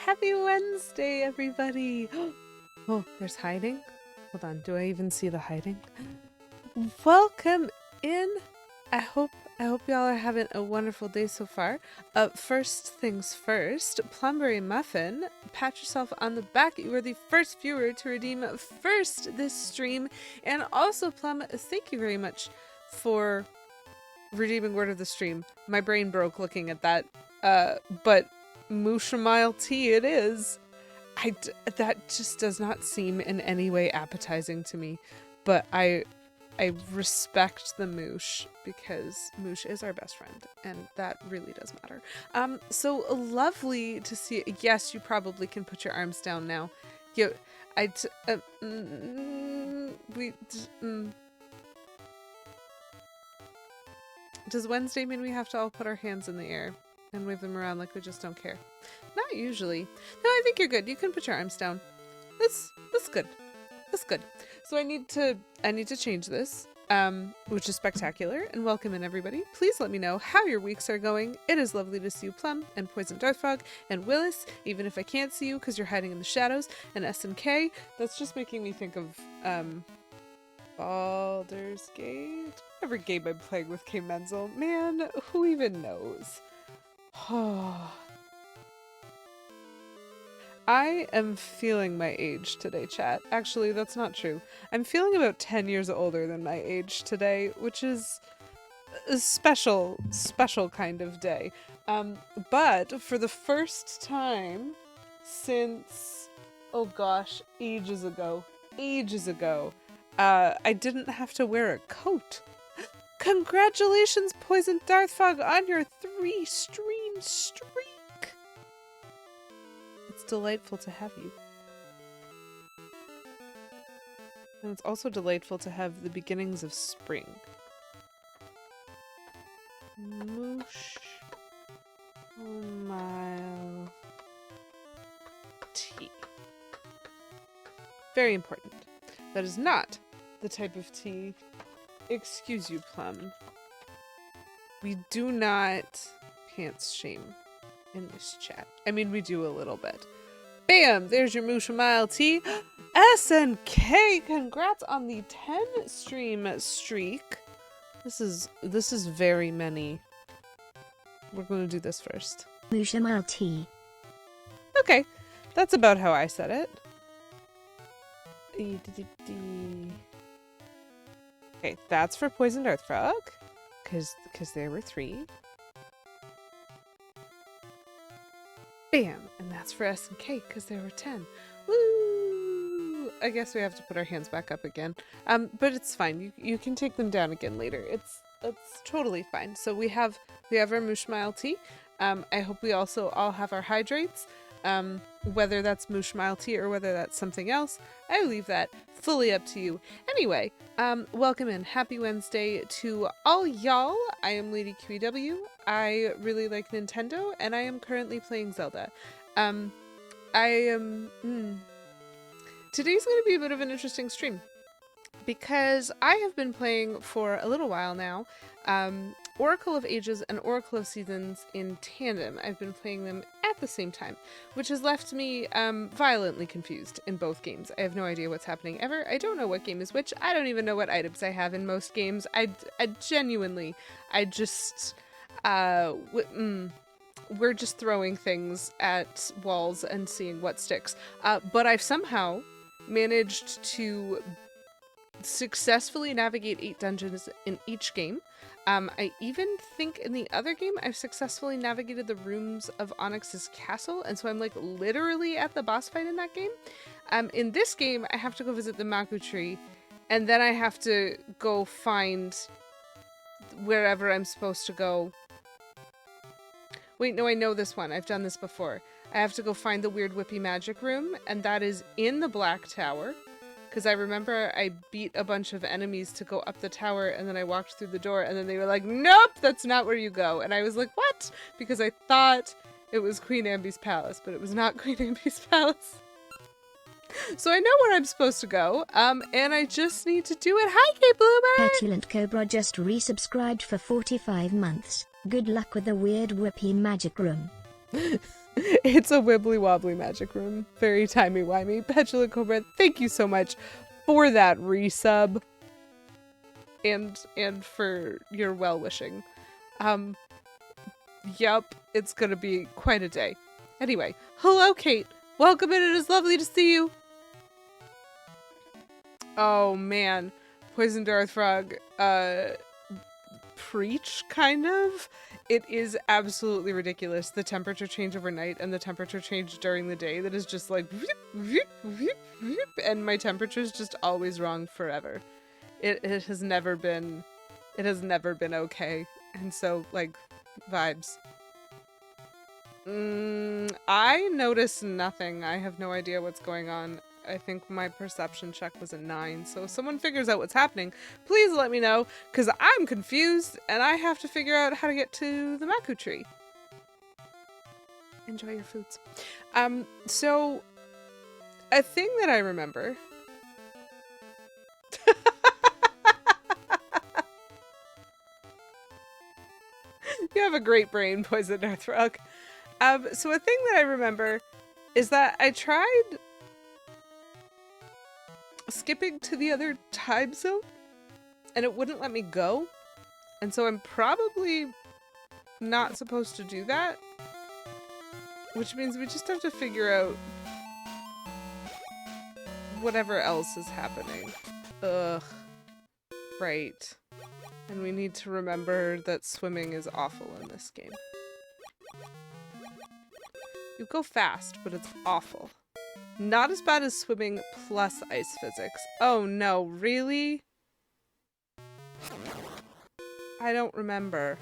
Happy Wednesday, everybody! Oh, there's hiding? Hold on, do I even see the hiding? Welcome in! I hope y'all are having a wonderful day so far. First things first, Plumberry Muffin, pat yourself on the back. You were the first viewer to redeem first this stream. And also, Plum, thank you very much for redeeming word of the stream. My brain broke looking at that. But Mushamile tea it is. That just does not seem in any way appetizing to me. But I respect the moosh because moosh is our best friend, and that really does matter. So lovely to see. Yes, you probably can put your arms down now. Does Wednesday mean we have to all put our hands in the air and wave them around like we just don't care? Not usually. No, I think you're good. You can put your arms down. That's good. That's good. So I need to change this, which is spectacular, and welcome in everybody. Please let me know how your weeks are going. It is lovely to see you, Plum, and Poison Darthfrog, and Willis, even if I can't see you because you're hiding in the shadows, and SNK. That's just making me think of, Baldur's Gate? Whatever game I'm playing with K. Menzel. Man, who even knows? I am feeling my age today, chat. Actually, that's not true. I'm feeling about 10 years older than my age today, which is a special kind of day. But for the first time since, oh gosh, ages ago, I didn't have to wear a coat. Congratulations, Poison Darthfrog, on your 3-stream streak! It's delightful to have you. And it's also delightful to have the beginnings of spring. Mushamile tea. Very important. That is not the type of tea. Excuse you, Plum. We do not pants shame in this chat. I mean, we do a little bit. Bam! There's your Mushamile tea. SNK! Congrats on the 10-stream streak. This is very many. We're going to do this first. Mushamile tea. Okay, that's about how I said it. Okay, that's for Poison Darthfrog, because there were 3. Bam! And that's for SNK, because there were 10. Woo! I guess we have to put our hands back up again. But it's fine. You can take them down again later. It's totally fine. So we have our Mushamile tea. I hope we also all have our hydrates. Whether that's Mushamile tea or whether that's something else, I leave that fully up to you. Anyway, welcome in. Happy Wednesday to all y'all. I am Lady QEW. I really like Nintendo, and I am currently playing Zelda. Today's going to be a bit of an interesting stream because I have been playing for a little while now. Oracle of Ages and Oracle of Seasons in tandem. I've been playing them at the same time, which has left me violently confused in both games. I have no idea what's happening ever. I don't know what game is which. I don't even know what items I have in most games. I genuinely, we're just throwing things at walls and seeing what sticks. But I've somehow managed to successfully navigate 8 dungeons in each game. I even think in the other game I've successfully navigated the rooms of Onyx's castle, and so I'm like literally at the boss fight in that game. In this game I have to go visit the Maku tree, and then I have to go find wherever I'm supposed to go. Wait, no, I know this one. I've done this before. I have to go find the weird whippy magic room, and that is in the Black Tower. Because I remember I beat a bunch of enemies to go up the tower, and then I walked through the door, and then they were like, nope, that's not where you go. And I was like, what? Because I thought it was Queen Ambi's palace, but it was not Queen Ambi's palace. So I know where I'm supposed to go, and I just need to do it. Hi, K-Bloomer! Petulant Cobra just resubscribed for 45 months. Good luck with the weird whippy magic room. It's a wibbly wobbly magic room. Very timey-wimey. Petulant Cobra, thank you so much for that resub. And for your well-wishing. Yup, it's gonna be quite a day. Anyway, hello Kate. Welcome in, it is lovely to see you. Oh man, Poison Dart Frog, preach, kind of. It is absolutely ridiculous. The temperature change overnight and the temperature change during the day that is just like whoop, whoop, whoop, whoop, and my temperature is just always wrong forever. It has never been okay. And so like vibes. I noticed nothing. I have no idea what's going on. I think my perception check was a 9. So if someone figures out what's happening, please let me know, because I'm confused and I have to figure out how to get to the Maku tree. Enjoy your foods. So a thing that I remember. You have a great brain, Poison Darthrug. So a thing that I remember is that I tried skipping to the other time zone and it wouldn't let me go. And so I'm probably not supposed to do that. Which means we just have to figure out whatever else is happening. Ugh. Right. And we need to remember that swimming is awful in this game. You go fast, but it's awful. Not as bad as swimming plus ice physics. Oh no, really? I don't remember.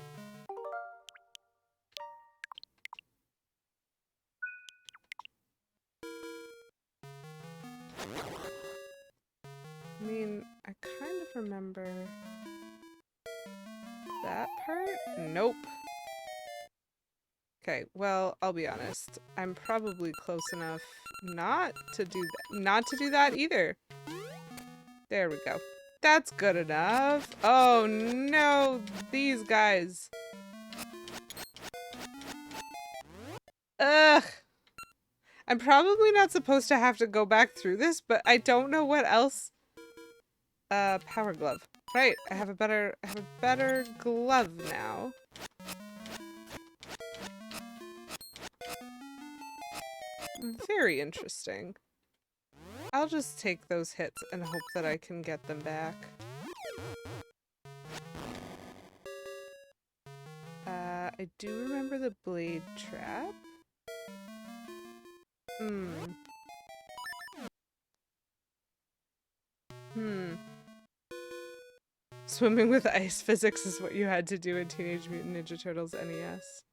I mean, I kind of remember that part? Nope. Okay, well, I'll be honest. I'm probably close enough not to do that either. There we go. That's good enough. Oh no, these guys. Ugh. I'm probably not supposed to have to go back through this, but I don't know what else. Power glove. Right, I have a better glove now. Very interesting. I'll just take those hits and hope that I can get them back. I do remember the blade trap. Swimming with ice physics is what you had to do in Teenage Mutant Ninja Turtles NES.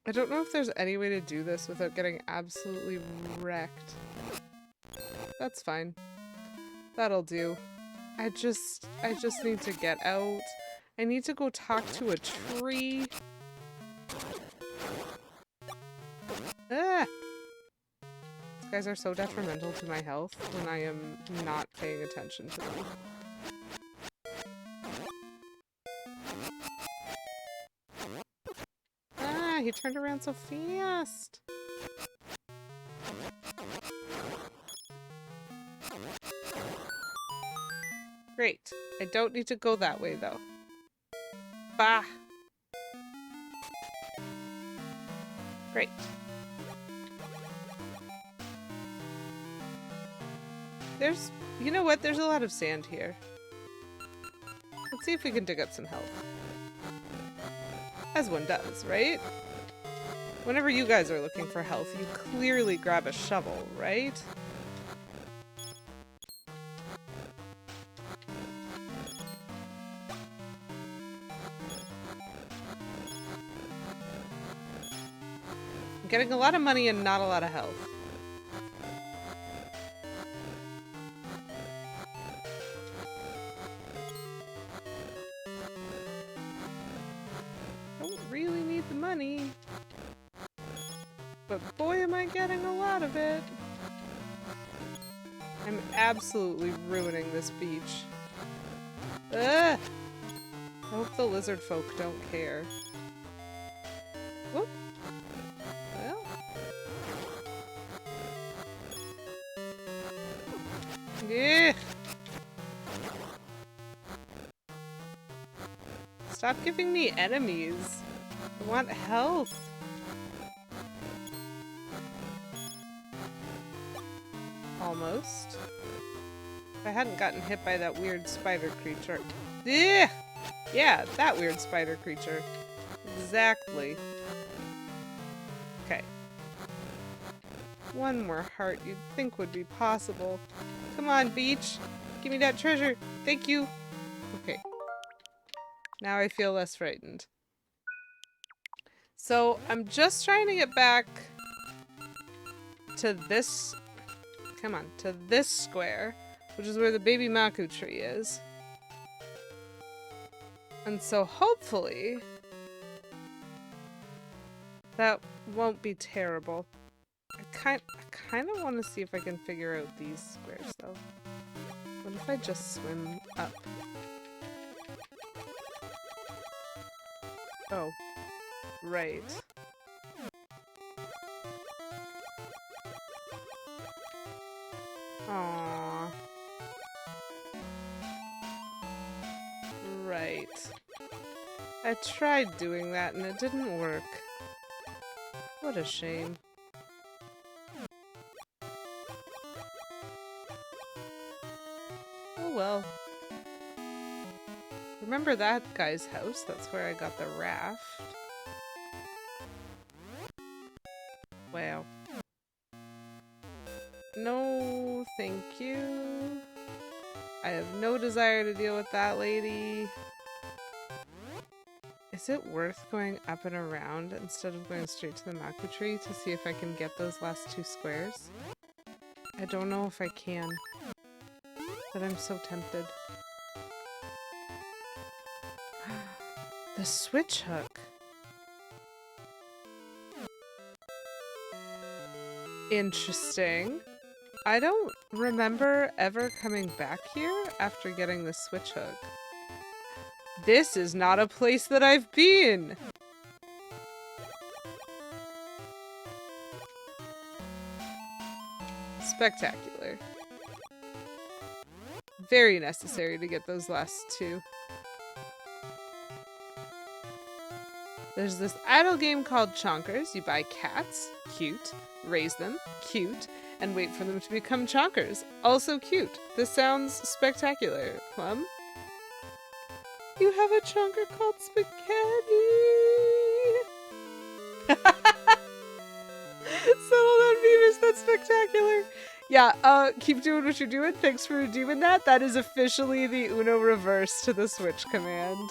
I don't know if there's any way to do this without getting absolutely wrecked. That's fine. That'll do. I just need to get out. I need to go talk to a tree. Ah! These guys are so detrimental to my health when I am not paying attention to them. Ah, he turned around so fast. Great. I don't need to go that way though. Bah! Great. There's, you know what? There's a lot of sand here. Let's see if we can dig up some health. As one does, right? Whenever you guys are looking for health, you clearly grab a shovel, right? I'm getting a lot of money and not a lot of health. Don't really need the money. But boy, am I getting a lot of it. I'm absolutely ruining this beach. Ugh! I hope the lizard folk don't care. Whoop. Well. Yeah. Stop giving me enemies. I want health. Almost. If I hadn't gotten hit by that weird spider creature. Yeah! Yeah, that weird spider creature. Exactly. Okay. One more heart you'd think would be possible. Come on, beach. Give me that treasure. Thank you. Okay. Now I feel less frightened. So, I'm just trying to get back to this... Come on, to this square, which is where the baby Maku tree is. And so hopefully that won't be terrible. I kind of want to see if I can figure out these squares though. What if I just swim up? Oh, right. Aww. Right. I tried doing that and it didn't work. What a shame. Oh well. Remember that guy's house? That's where I got the raft. Wow. No, thank you. I have no desire to deal with that lady. Is it worth going up and around instead of going straight to the Maku tree to see if I can get those last two squares? I don't know if I can, but I'm so tempted. The switch hook. Interesting. I don't remember ever coming back here after getting the switch hook. This is not a place that I've been! Spectacular. Very necessary to get those last two. There's this idle game called Chonkers. You buy cats, cute, raise them, cute, and wait for them to become chonkers. Also cute. This sounds spectacular. Plum? You have a chonker called Spaghetti! Settled on Venus, that's spectacular! Yeah, keep doing what you're doing. Thanks for redeeming that. That is officially the Uno reverse to the switch command.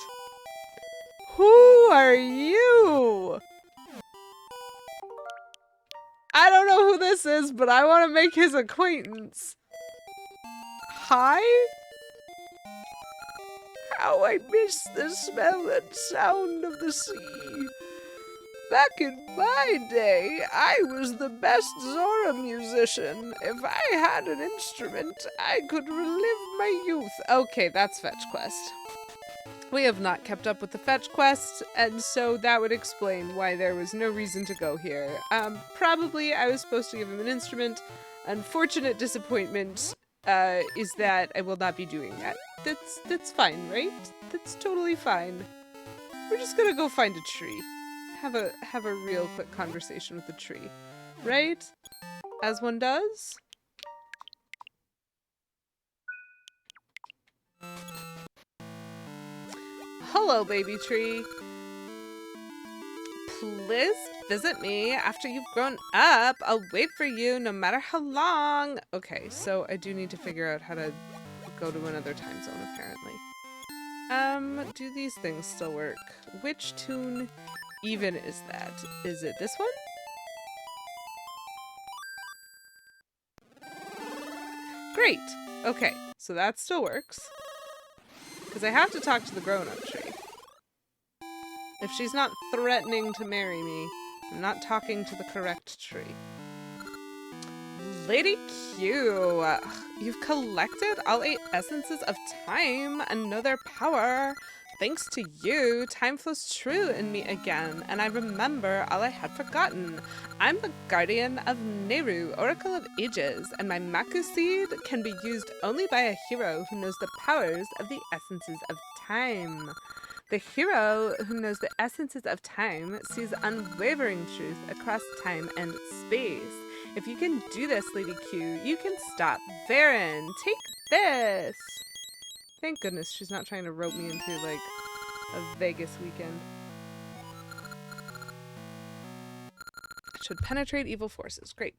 Who are you? I don't know who this is, but I want to make his acquaintance. Hi? How I miss the smell and sound of the sea. Back in my day, I was the best Zora musician. If I had an instrument, I could relive my youth. Okay, that's Fetch Quest. We have not kept up with the fetch quest, and so that would explain why there was no reason to go here. Probably I was supposed to give him an instrument. Unfortunate disappointment is that I will not be doing that. That's fine, right? That's totally fine. We're just gonna go find a tree. Have a real quick conversation with the tree. Right? As one does? Hello, baby tree. Please visit me after you've grown up. I'll wait for you no matter how long. Okay, so I do need to figure out how to go to another time zone, apparently. Do these things still work? Which tune even is that? Is it this one? Great. Okay, so that still works. Because I have to talk to the grown-up tree. If she's not threatening to marry me, I'm not talking to the correct tree. Lady Q, you've collected all 8 essences of time and know their power. Thanks to you, time flows true in me again, and I remember all I had forgotten. I'm the guardian of Nehru, Oracle of Ages, and my Maku seed can be used only by a hero who knows the powers of the essences of time. The hero who knows the essences of time sees unwavering truth across time and space. If you can do this, Lady Q, you can stop Veran. Take this! Thank goodness she's not trying to rope me into, like, a Vegas weekend. It should penetrate evil forces. Great.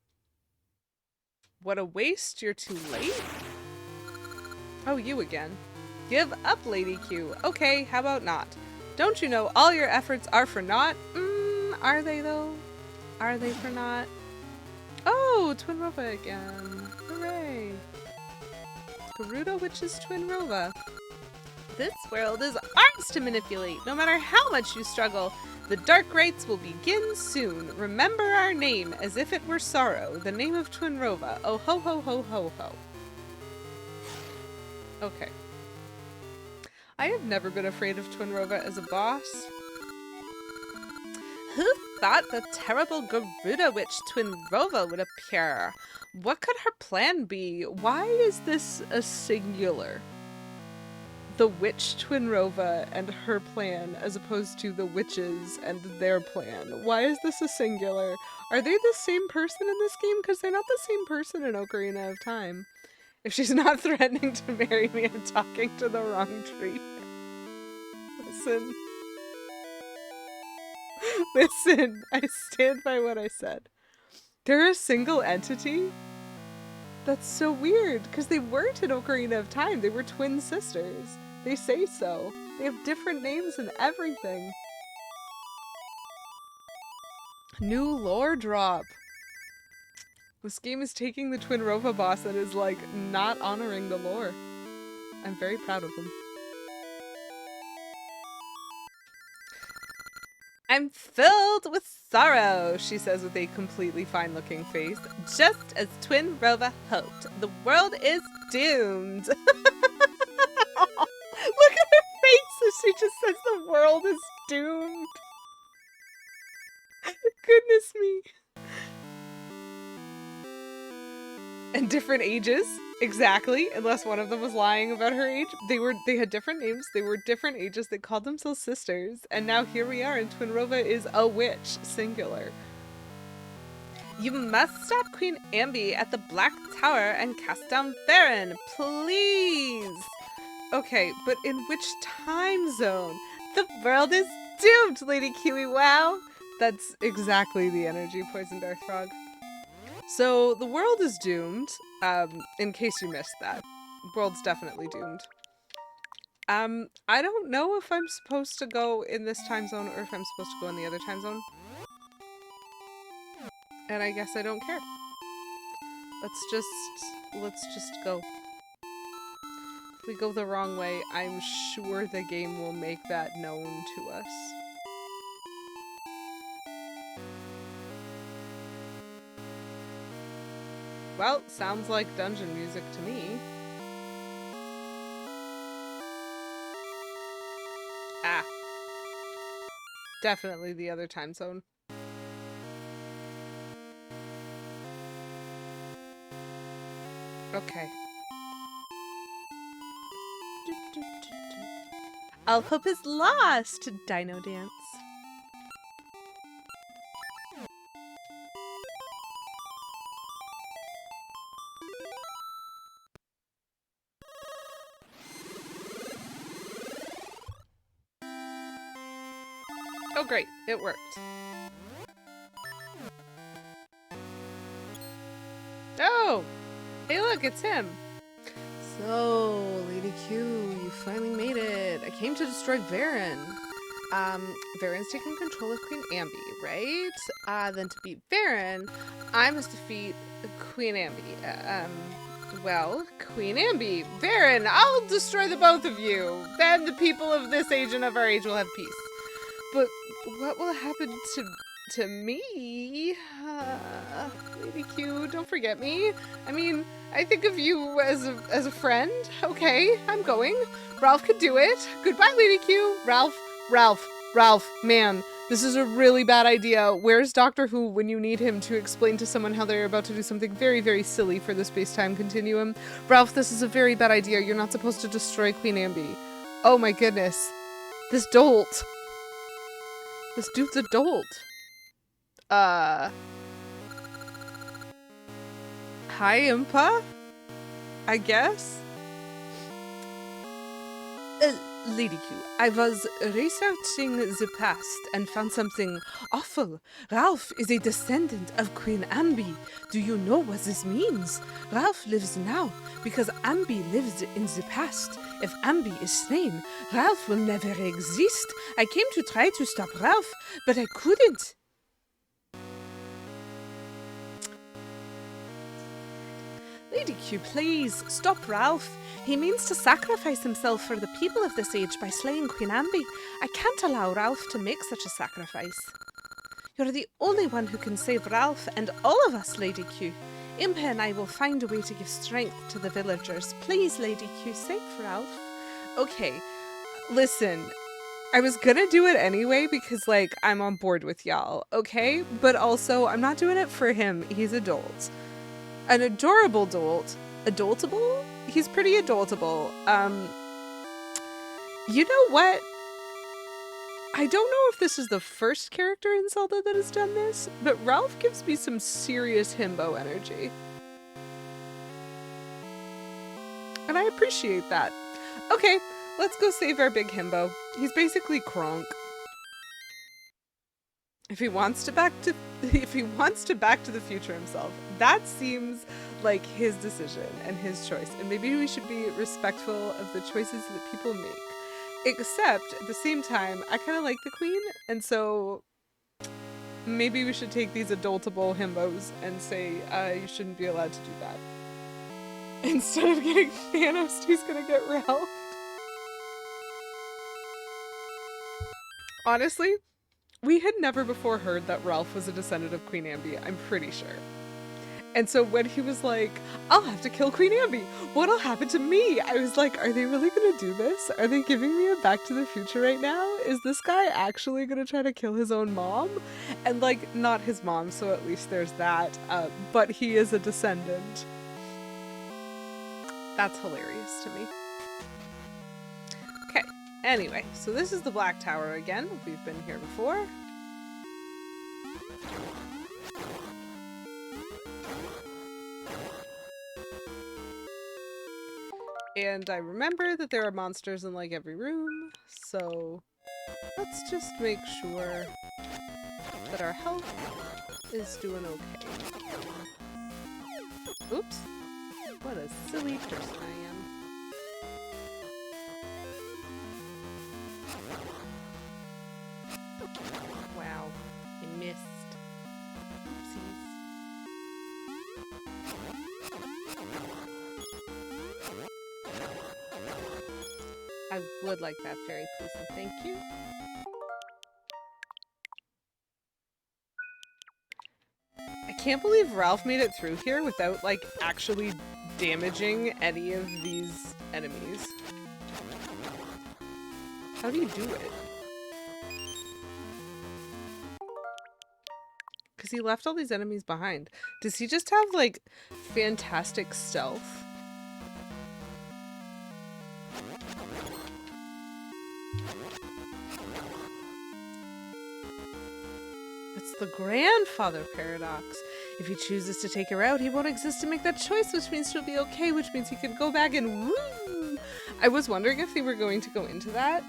What a waste. You're too late? Oh, you again. Give up, Lady Q. Okay, how about not? Don't you know all your efforts are for naught? Are they, though? Are they for naught? Oh, Twin Rova again. Hooray. Gerudo Witch's Twin Rova. This world is ours to manipulate. No matter how much you struggle, the dark rites will begin soon. Remember our name as if it were sorrow, the name of Twin Rova. Oh ho ho ho ho ho. Okay. I have never been afraid of Twin Rova as a boss. Who thought the terrible Gerudo Witch Twin Rova would appear? What could her plan be? Why is this a singular? The witch Twin Rova and her plan as opposed to the witches and their plan. Why is this a singular? Are they the same person in this game? Because they're not the same person in Ocarina of Time. If she's not threatening to marry me, I'm talking to the wrong tree. Listen. Listen, I stand by what I said. They're a single entity? That's so weird, because they weren't in Ocarina of Time. They were twin sisters. They say so. They have different names and everything. New lore drop. This game is taking the Twin Rova boss and is, like, not honoring the lore. I'm very proud of them. I'm filled with sorrow, she says with a completely fine-looking face. Just as Twin Rova hoped. The world is doomed. Look at her face as she just says the world is doomed. Goodness me. And different ages. Exactly. Unless one of them was lying about her age. They had different names. They were different ages. They called themselves sisters. And now here we are, and Twin Rova is a witch. Singular. You must stop Queen Ambi at the Black Tower and cast down Veran. Please. Okay, but in which time zone? The world is doomed, Lady Kiwi. Wow. That's exactly the energy of Poison Dark Frog. So the world is doomed. In case you missed that, world's definitely doomed. I don't know if I'm supposed to go in this time zone or if I'm supposed to go in the other time zone. And I guess I don't care. Let's just go. If we go the wrong way, I'm sure the game will make that known to us. Well, sounds like dungeon music to me. Ah. Definitely the other time zone. Okay. All hope is lost! Dino dance. Oh great, it worked. Oh! Hey look, it's him! So, Lady Q, you finally made it. I came to destroy Veran. Veran's taken control of Queen Ambi, right? Then to beat Veran, I must defeat Queen Ambi. Well, Queen Ambi, Veran, I'll destroy the both of you. Then the people of this age and of our age will have peace. But what will happen to to me, Lady Q, don't forget me. I mean, I think of you as a friend. Okay, I'm going. Ralph could do it. Goodbye, Lady Q. Ralph, man, this is a really bad idea. Where's Doctor Who when you need him to explain to someone how they're about to do something very, very silly for the space-time continuum? Ralph, this is a very bad idea. You're not supposed to destroy Queen Ambi. Oh my goodness. This dolt. This dude's a dolt. Hi, Impa? I guess? Lady Q, I was researching the past and found something awful. Ralph is a descendant of Queen Ambi. Do you know what this means? Ralph lives now because Ambi lived in the past. If Ambi is slain, Ralph will never exist. I came to try to stop Ralph, but I couldn't. Lady Q, please, stop Ralph. He means to sacrifice himself for the people of this age by slaying Queen Ambi. I can't allow Ralph to make such a sacrifice. You're the only one who can save Ralph and all of us, Lady Q. Impa and I will find a way to give strength to the villagers. Please, Lady Q, save Ralph. Okay, listen, I was gonna do it anyway because, like, I'm on board with y'all, okay? But also, I'm not doing it for him. He's adult. An adorable dolt. Adultable? He's pretty adultable. You know what? I don't know if this is the first character in Zelda that has done this, but Ralph gives me some serious himbo energy. And I appreciate that. Okay, let's go save our big himbo. He's basically Kronk. If he wants to back to the future himself, that seems like his decision and his choice. And maybe we should be respectful of the choices that people make. Except at the same time, I kind of like the queen, and so maybe we should take these adultable himbos and say you shouldn't be allowed to do that. Instead of getting Thanos, he's gonna get Ralph. Honestly, we had never before heard that Ralph was a descendant of Queen Ambi, I'm pretty sure. And so when he was like, I'll have to kill Queen Ambi, what'll happen to me? I was like, are they really gonna do this? Are they giving me a Back to the Future right now? Is this guy actually gonna try to kill his own mom? And like, not his mom, so at least there's that, but he is a descendant. That's hilarious to me. Okay, anyway, so this is the Black Tower again. We've been here before. And I remember that there are monsters in like every room, so let's just make sure that our health is doing okay. Oops. What a silly person I am. Wow, I missed. Oopsies. I would like that fairy, please, and thank you. I can't believe Ralph made it through here without, like, actually damaging any of these enemies. How do you do it? Because he left all these enemies behind. Does he just have, like, fantastic stealth? It's the grandfather paradox. If he chooses to take her out, he won't exist to make that choice, which means she'll be okay, which means he can go back and woo! I was wondering if they were going to go into that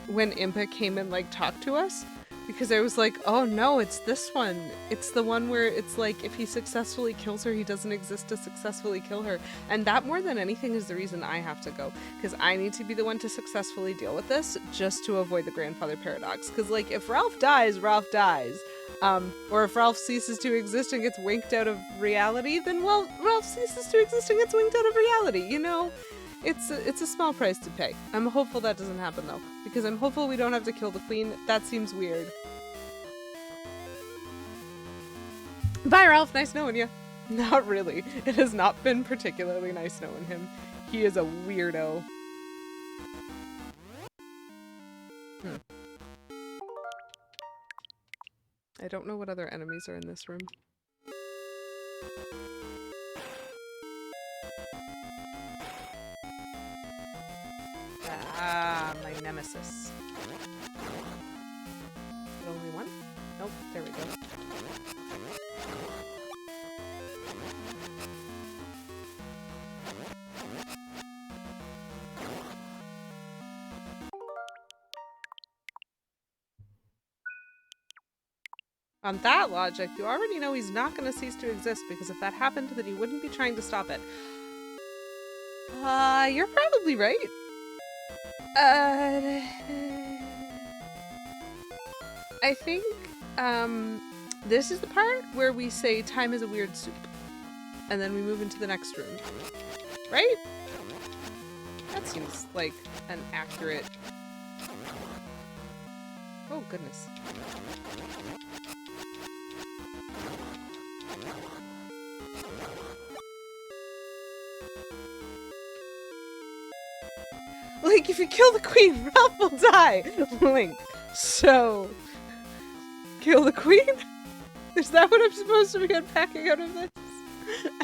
when Impa came and like talked to us, because I was like, oh no, it's this one. It's the one where it's like if he successfully kills her, he doesn't exist to successfully kill her. And that more than anything is the reason I have to go, because I need to be the one to successfully deal with this just to avoid the grandfather paradox. Because like if Ralph dies, Ralph dies. Or if Ralph ceases to exist and gets winked out of reality, then, well, Ralph ceases to exist and gets winked out of reality, you know? It's a small price to pay. I'm hopeful that doesn't happen, though, because I'm hopeful we don't have to kill the queen. That seems weird. Bye, Ralph. Nice knowing you. Not really. It has not been particularly nice knowing him. He is a weirdo. I don't know what other enemies are in this room. Ah, my nemesis. Only one? Nope, there we go. On that logic, you already know he's not going to cease to exist, because if that happened, then he wouldn't be trying to stop it. You're probably right. I think, this is the part where we say time is a weird soup. And then we move into the next room. Right? That seems like an accurate... Oh, goodness. Link, if you kill the queen, Ralph will die! Link, so... Kill the queen? Is that what I'm supposed to be unpacking out of this?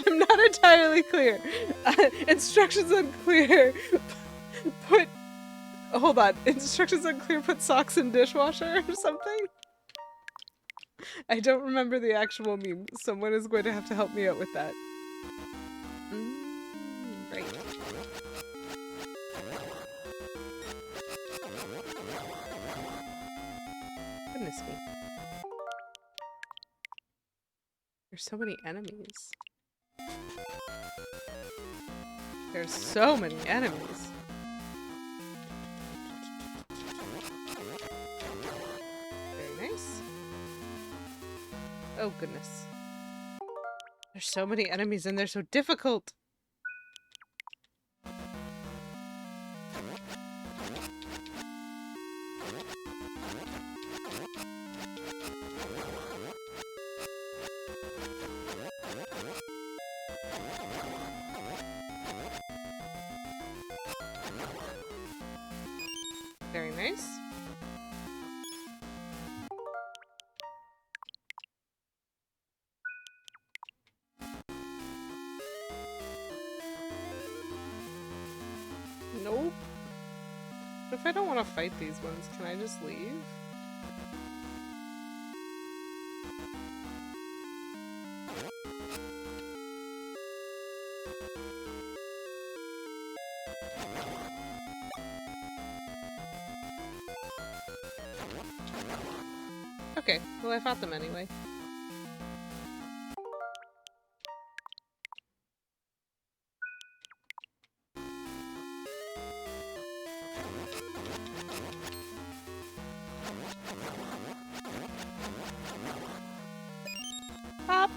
I'm not entirely clear. Instructions unclear. Put... Hold on. Instructions unclear, put socks in dishwasher or something? I don't remember the actual meme. Someone is going to have to help me out with that. Right. Goodness me. There's so many enemies. There's so many enemies. Very nice. Oh goodness. There's so many enemies and they're so difficult. Very nice. Nope. But if I don't want to fight these ones, can I just leave? Okay, well I fought them anyway. Pop!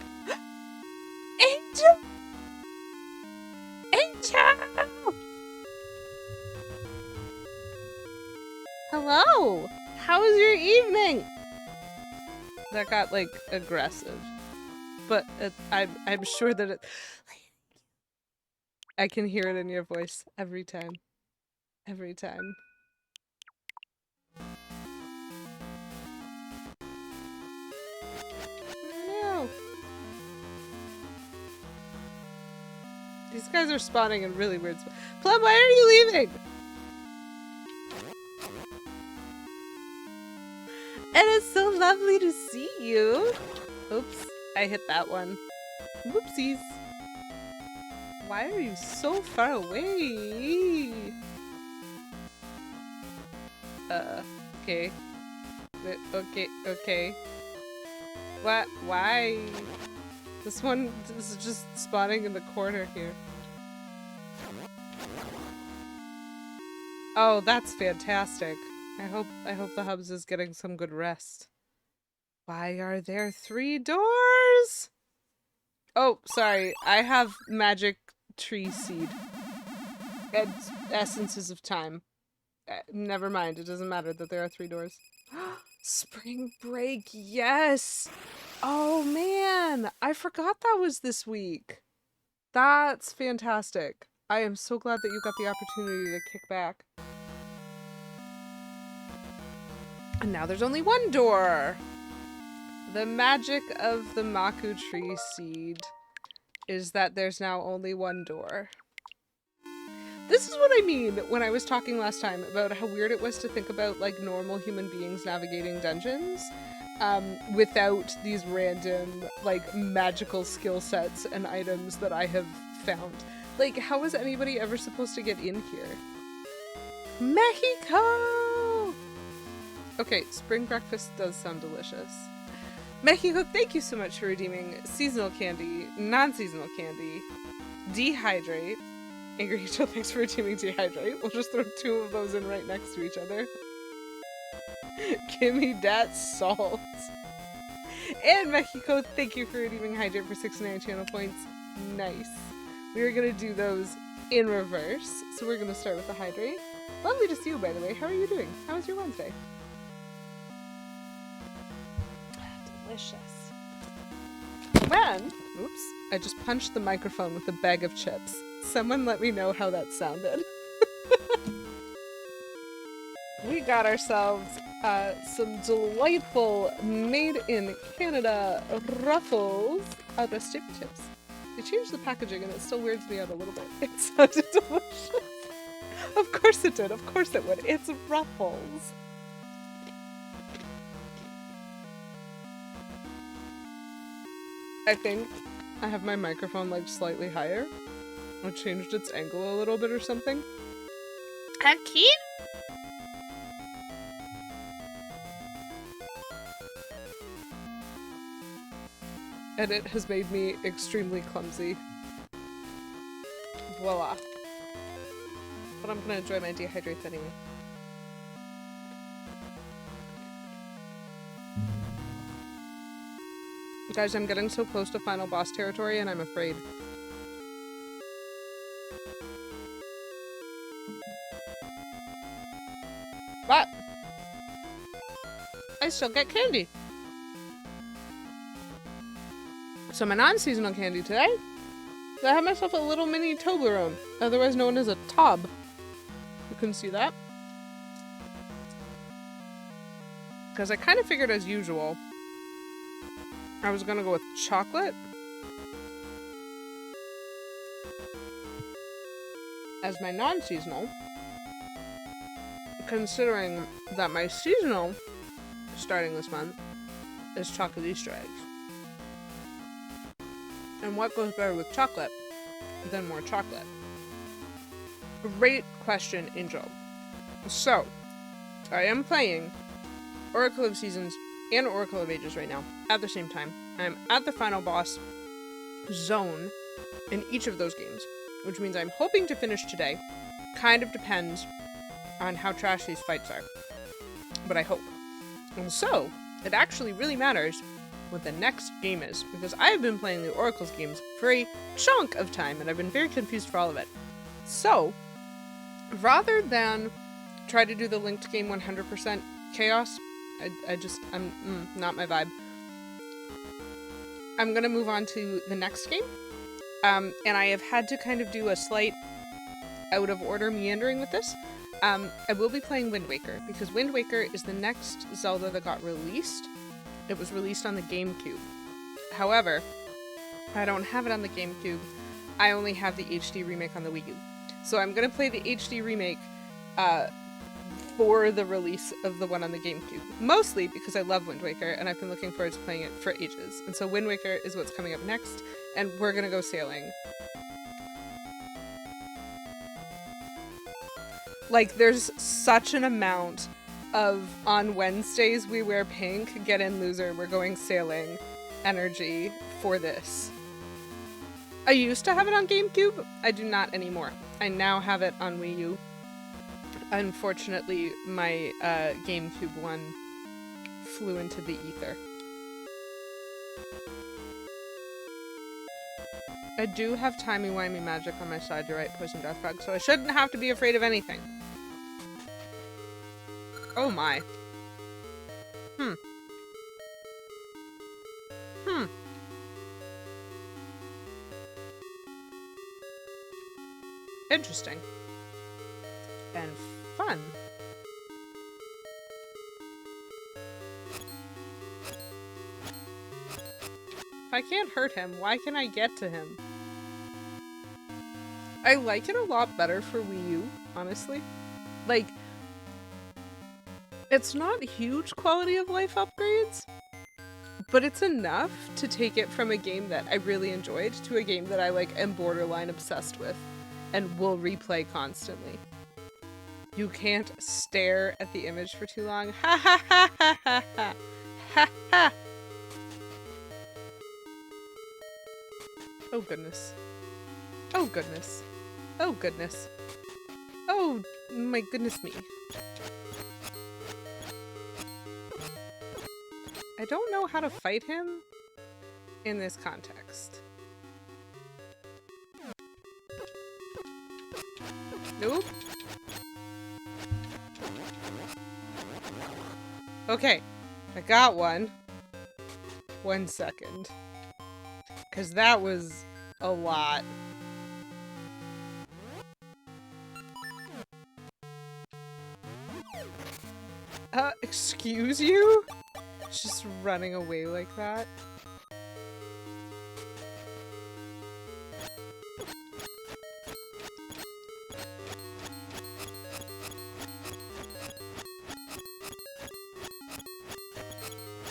Angel! Angel! Hello! How was your evening? That got, like, aggressive. But I'm sure that it... I can hear it in your voice every time. Every time. No. These guys are spawning in really weird spots. Plum, why are you leaving? And it's so lovely to see you. Oops, I hit that one. Whoopsies. Why are you so far away? Okay. Okay. What? Why? This one is just spawning in the corner here. Oh, that's fantastic. I hope the Hubs is getting some good rest. Why are there 3 doors? Oh, sorry. I have magic tree seed. And essences of time. Never mind. It doesn't matter that there are 3 doors. Spring break, yes! Oh man, I forgot that was this week. That's fantastic. I am so glad that you got the opportunity to kick back. And now there's only one door. The magic of the Maku tree seed is that there's now only one door. This is what I mean when I was talking last time about how weird it was to think about like normal human beings navigating dungeons without these random like magical skill sets and items that I have found. Like, how is anybody ever supposed to get in here? Mexico! Okay, spring breakfast does sound delicious. Mexico, thank you so much for redeeming seasonal candy, non-seasonal candy, dehydrate. Angry Angel, thanks for redeeming dehydrate. We'll just throw two of those in right next to each other. Give me that salt. And Mexico, thank you for redeeming hydrate for 69 channel points. Nice. We are gonna do those in reverse. So we're gonna start with the hydrate. Lovely to see you, by the way. How are you doing? How was your Wednesday? Delicious. When, oops, I just punched the microphone with a bag of chips. Someone let me know how that sounded. We got ourselves some delightful made in Canada Ruffles out of Stippy Chips. They changed the packaging and it still weirds me out a little bit. It sounded delicious. Of course it did. Of course it would. It's Ruffles. I think I have my microphone like slightly higher. I changed its angle a little bit or something. A kid? And it has made me extremely clumsy. Voila. But I'm gonna enjoy my dehydrates anyway. Guys, I'm getting so close to final boss territory and I'm afraid. But I still get candy. So my non-seasonal candy today, I have myself a little mini Toblerone, otherwise known as a Tob. You can see that. Because I kind of figured, as usual, I was gonna go with chocolate as my non-seasonal, considering that my seasonal, starting this month, is chocolate Easter eggs. And what goes better with chocolate than more chocolate? Great question, Angel. So, I am playing Oracle of Seasons and Oracle of Ages right now at the same time. I'm at the final boss zone in each of those games, which means I'm hoping to finish today. Kind of depends on how trash these fights are, but I hope. And so, it actually really matters what the next game is, because I have been playing the Oracle's games for a chunk of time, and I've been very confused for all of it. So, rather than try to do the linked game 100% chaos, I'm not my vibe. I'm gonna move on to the next game, and I have had to kind of do a slight out of order meandering with this. I will be playing Wind Waker, because Wind Waker is the next Zelda that got released. It was released on the GameCube. However, I don't have it on the GameCube. I only have the HD remake on the Wii U. So I'm gonna play the HD remake for the release of the one on the GameCube. Mostly because I love Wind Waker and I've been looking forward to playing it for ages. And so Wind Waker is what's coming up next, and we're gonna go sailing. Like, there's such an amount of on Wednesdays we wear pink, get in loser, we're going sailing energy for this. I used to have it on GameCube. I do not anymore. I now have it on Wii U. Unfortunately, my GameCube one flew into the ether. I do have timey-wimey magic on my side to write Poison Death Frog, so I shouldn't have to be afraid of anything. Oh my. Interesting. And fun. If I can't hurt him, why can I get to him? I like it a lot better for Wii U, honestly. Like, it's not huge quality of life upgrades, but it's enough to take it from a game that I really enjoyed to a game that I like am borderline obsessed with and will replay constantly. You can't stare at the image for too long. Ha ha ha ha ha ha ha ha. Oh goodness. Oh goodness. Oh goodness. Oh my goodness me. I don't know how to fight him in this context. Nope. Okay, I got one. 1 second. Because that was a lot. Excuse you? Just running away like that.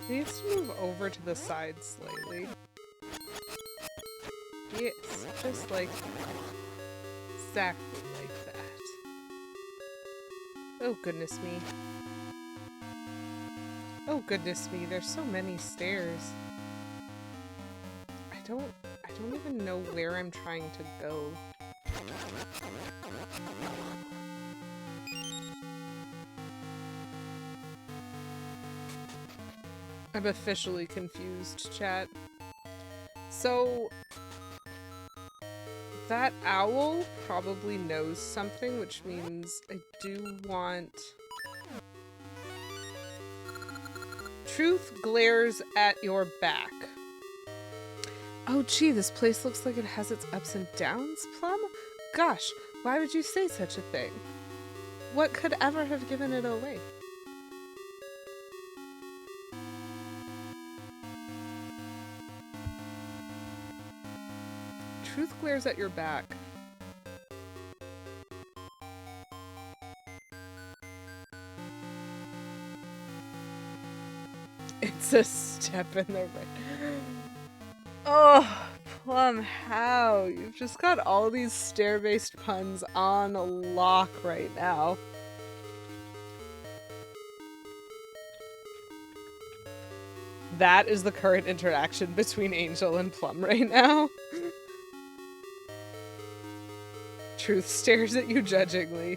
He needs to move over to the side slightly. Yes, just like exactly like that. Oh goodness me. Oh goodness me, there's so many stairs. I don't even know where I'm trying to go. I'm officially confused, chat. So that owl probably knows something, which means I do want... Truth glares at your back. Oh gee, this place looks like it has its ups and downs, Plum? Gosh, why would you say such a thing? What could ever have given it away? Truth glares at your back. It's a step in the right. Oh, Plum, how? You've just got all these stair-based puns on lock right now. That is the current interaction between Angel and Plum right now. Truth stares at you judgingly.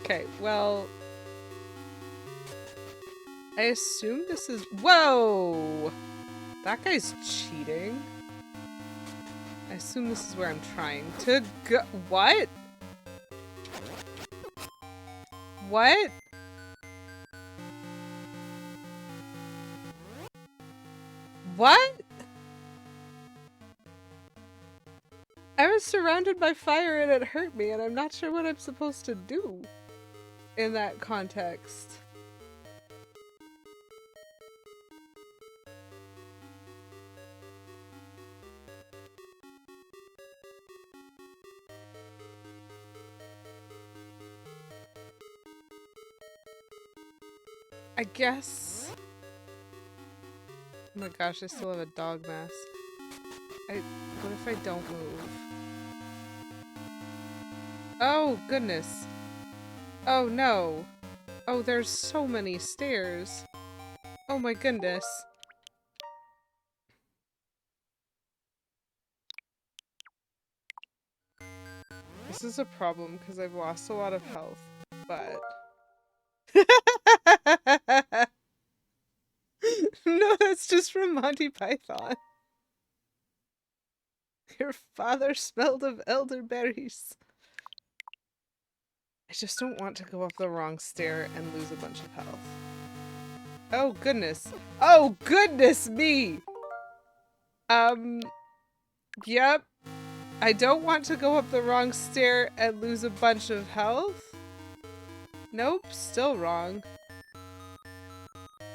Okay, well... I assume this is... Whoa! That guy's cheating. I assume this is where I'm trying to go... What? What? What? I was surrounded by fire and it hurt me, and I'm not sure what I'm supposed to do in that context. I guess... Oh my gosh, I still have a dog mask. What if I don't move? Oh, goodness. Oh, no. Oh, there's so many stairs. Oh my goodness. This is a problem because I've lost a lot of health, but... No, that's just from Monty Python. Your father smelled of elderberries. I just don't want to go up the wrong stair and lose a bunch of health. Oh goodness. Oh goodness me! Yep. I don't want to go up the wrong stair and lose a bunch of health. Nope, still wrong.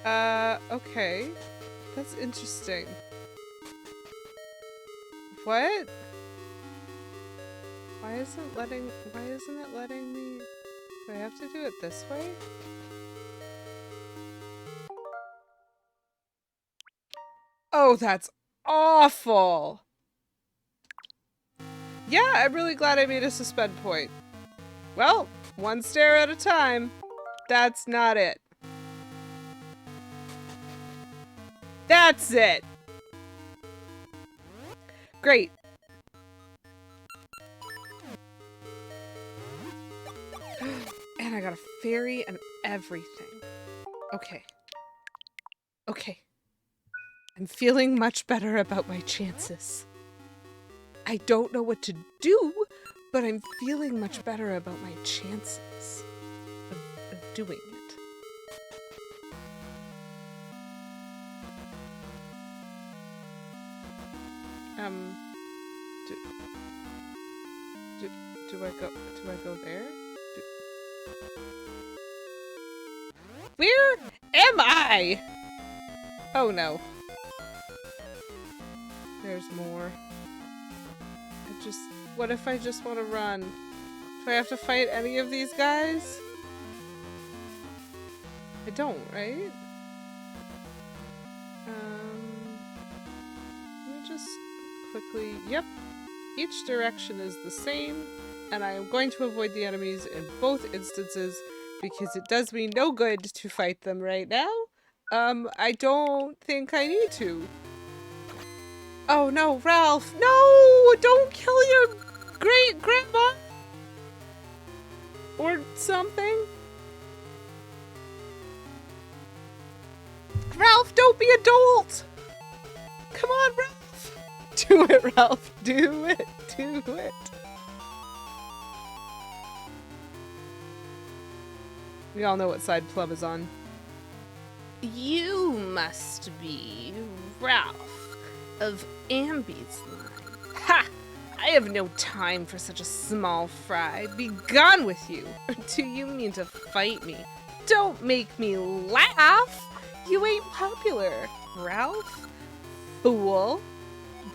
Okay. That's interesting. What? Why isn't it letting me? Do I have to do it this way? Oh, that's awful! Yeah, I'm really glad I made a suspend point. Well, one stair at a time. That's not it. That's it! Great. And I got a fairy and everything. Okay. Okay. I'm feeling much better about my chances. I don't know what to do, but I'm feeling much better about my chances of doing it. Do I go there? Where am I? Oh no. There's more. What if I just want to run? Do I have to fight any of these guys? I don't, right? Let me just quickly, yep. Each direction is the same, and I am going to avoid the enemies in both instances because it does me no good to fight them right now. I don't think I need to. Oh no, Ralph! No! Don't kill your great-grandma! Or something? Ralph, don't be adult! Come on, Ralph! Do it, Ralph. Do it. Do it. We all know what side Plum is on. You must be Ralph of Amby's line. Ha! I have no time for such a small fry. Be gone with you. Or do you mean to fight me? Don't make me laugh! You ain't popular, Ralph. Fool.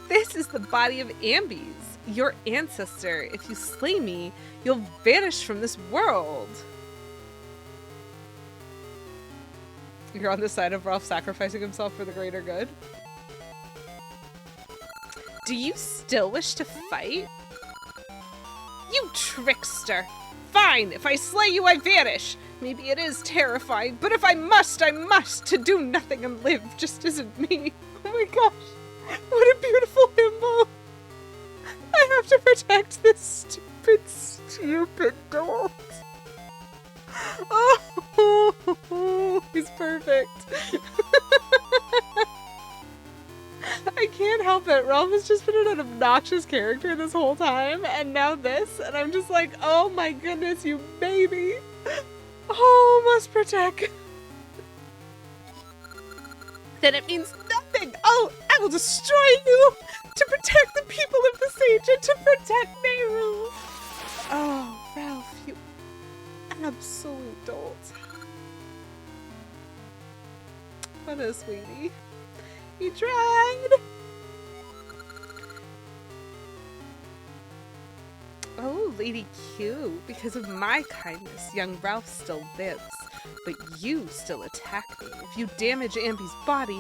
This is the body of Amby's, your ancestor. If you slay me, you'll vanish from this world. You're on the side of Ralph sacrificing himself for the greater good. Do you still wish to fight? You trickster! Fine, if I slay you, I vanish. Maybe it is terrifying, but if I must, I must. To do nothing and live just isn't me. Oh my gosh, what a beautiful himbo. I have to protect this stupid dolt. Oh, he's perfect. I can't help it. Ralph has just been an obnoxious character this whole time, and now this, and I'm just like, oh my goodness, you baby. Oh, must protect. Then it means nothing. Oh, I will destroy you to protect the people of the Sage and to protect Nehru. Oh, Ralph, you absolute dolt. What a sweetie. He tried! Oh, Lady Q, because of my kindness, young Ralph still lives. But you still attack me. If you damage Amby's body,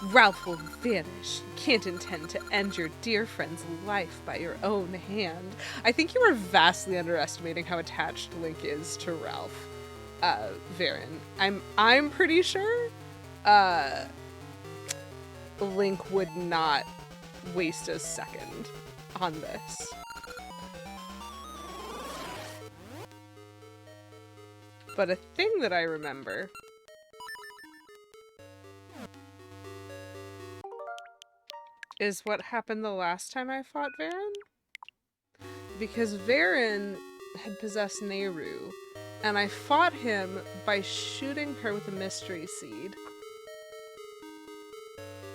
Ralph will vanish. You can't intend to end your dear friend's life by your own hand. I think you are vastly underestimating how attached Link is to Ralph, Veran. I'm pretty sure, Link would not waste a second on this. But a thing that I remember is what happened the last time I fought Veran. Because Veran had possessed Nehru, and I fought him by shooting her with a mystery seed.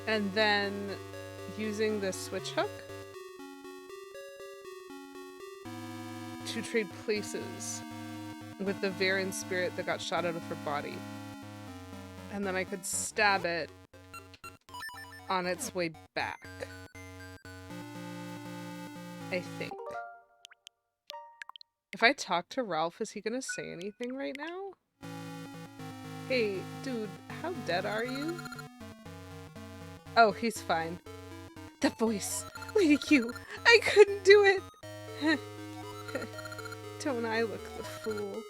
And then using the switch hook to trade places with the Veran spirit that got shot out of her body. And then I could stab it on its way back. I think. If I talk to Ralph, is he gonna say anything right now? Hey, dude, how dead are you? Oh, he's fine. That voice! Lady Q! I couldn't do it! Don't I look the fool?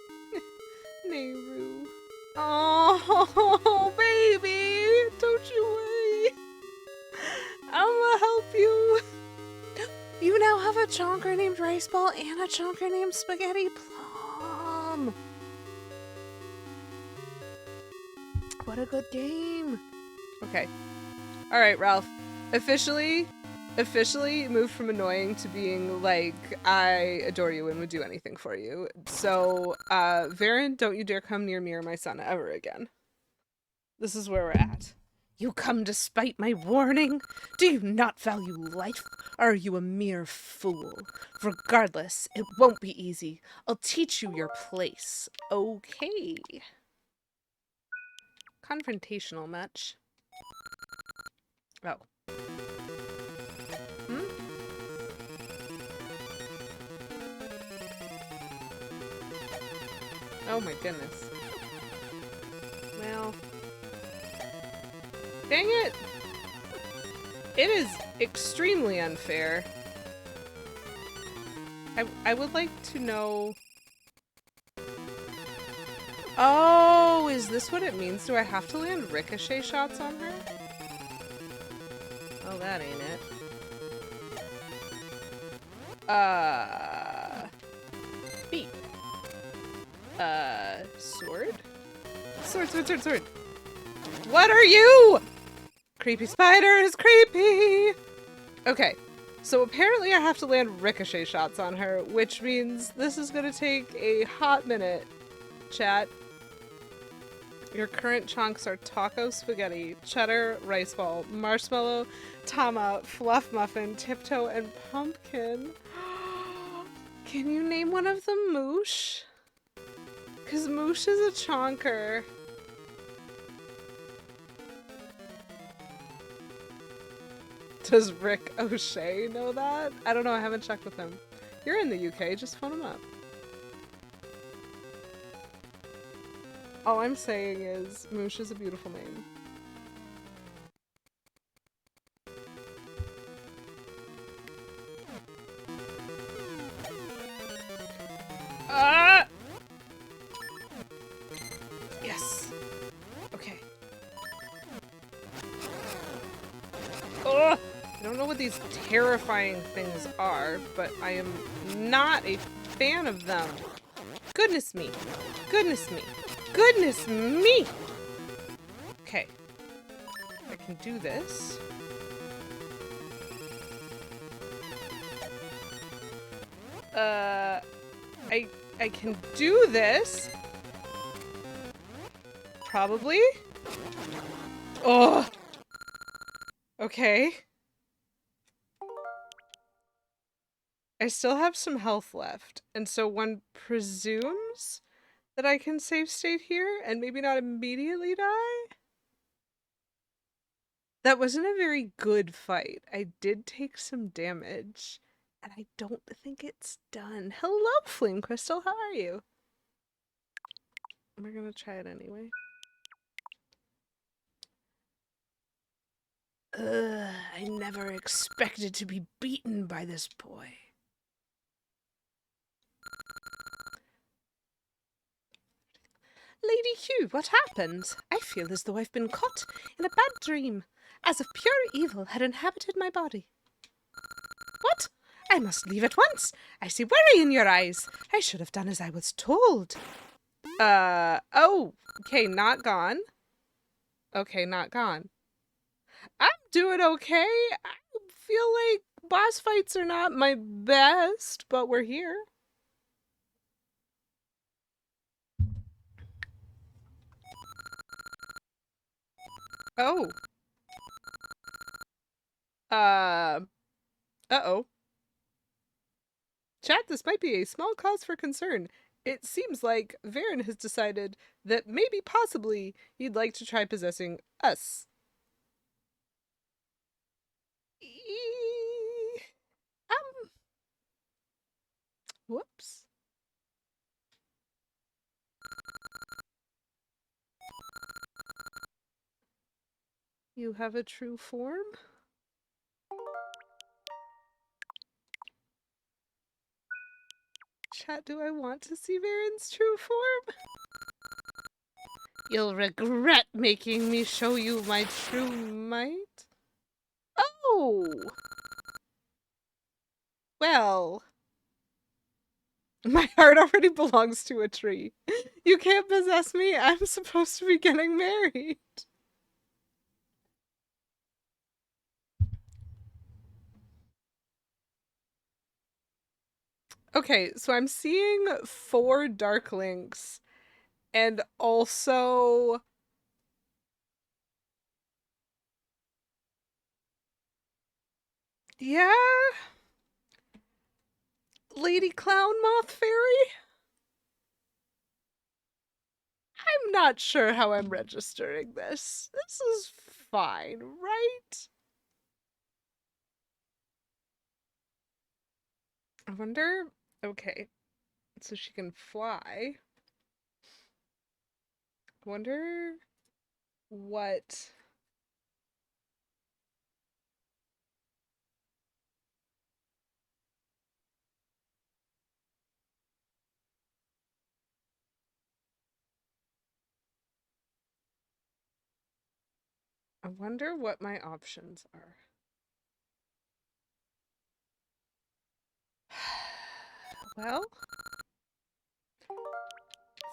Nehru. Oh, baby! Don't you worry! I'ma help you! You now have a chonker named Rice Ball and a chonker named Spaghetti Plum! What a good game! Okay. Alright, Ralph. Officially moved from annoying to being like, I adore you and would do anything for you. So, Veran, don't you dare come near me or my son ever again. This is where we're at. You come despite my warning? Do you not value life? Or are you a mere fool? Regardless, it won't be easy. I'll teach you your place. Okay. Confrontational match. Oh. Hmm? Oh my goodness. Well. Dang it! It is extremely unfair. I would like to know... Oh, is this what it means? Do I have to land ricochet shots on her? Oh, that ain't it. Beat. Sword? Sword. What are you? Creepy spiders, creepy! Okay, so apparently I have to land ricochet shots on her, which means this is gonna take a hot minute, chat. Your current chunks are taco spaghetti, cheddar, rice ball, marshmallow, tama, fluff muffin, tiptoe, and pumpkin. Can you name one of them Moosh? Because Moosh is a chonker. Does Rick O'Shea know that? I don't know, I haven't checked with him. You're in the UK, just phone him up. All I'm saying is, Moosh is a beautiful name. Ah! Yes. Okay. Ugh! I don't know what these terrifying things are, but I am not a fan of them. Goodness me. Goodness me. Goodness me! Okay. I can do this. I can do this. Probably. Oh! Okay. I still have some health left, and so one presumes that I can save state here and maybe not immediately die? That wasn't a very good fight. I did take some damage, and I don't think it's done. Hello, Flame Crystal, how are you? We're gonna try it anyway. I never expected to be beaten by this boy. Lady Hugh, what happened? I feel as though I've been caught in a bad dream, as if pure evil had inhabited my body. What? I must leave at once. I see worry in your eyes. I should have done as I was told. Oh, okay, not gone. Okay, not gone. I'm doing okay. I feel like boss fights are not my best, but we're here. Oh. Uh-oh. Chat, this might be a small cause for concern. It seems like Veran has decided that maybe possibly he'd like to try possessing us. Um, whoops. You have a true form? Chat, do I want to see Veran's true form? You'll regret making me show you my true might. Oh! Well... My heart already belongs to a tree. You can't possess me. I'm supposed to be getting married. Okay, so I'm seeing 4 dark links and also yeah, Lady Clown Moth Fairy. I'm not sure how I'm registering this. This is fine, right? I wonder. Okay, so she can fly. I wonder what. I wonder what my options are. Well,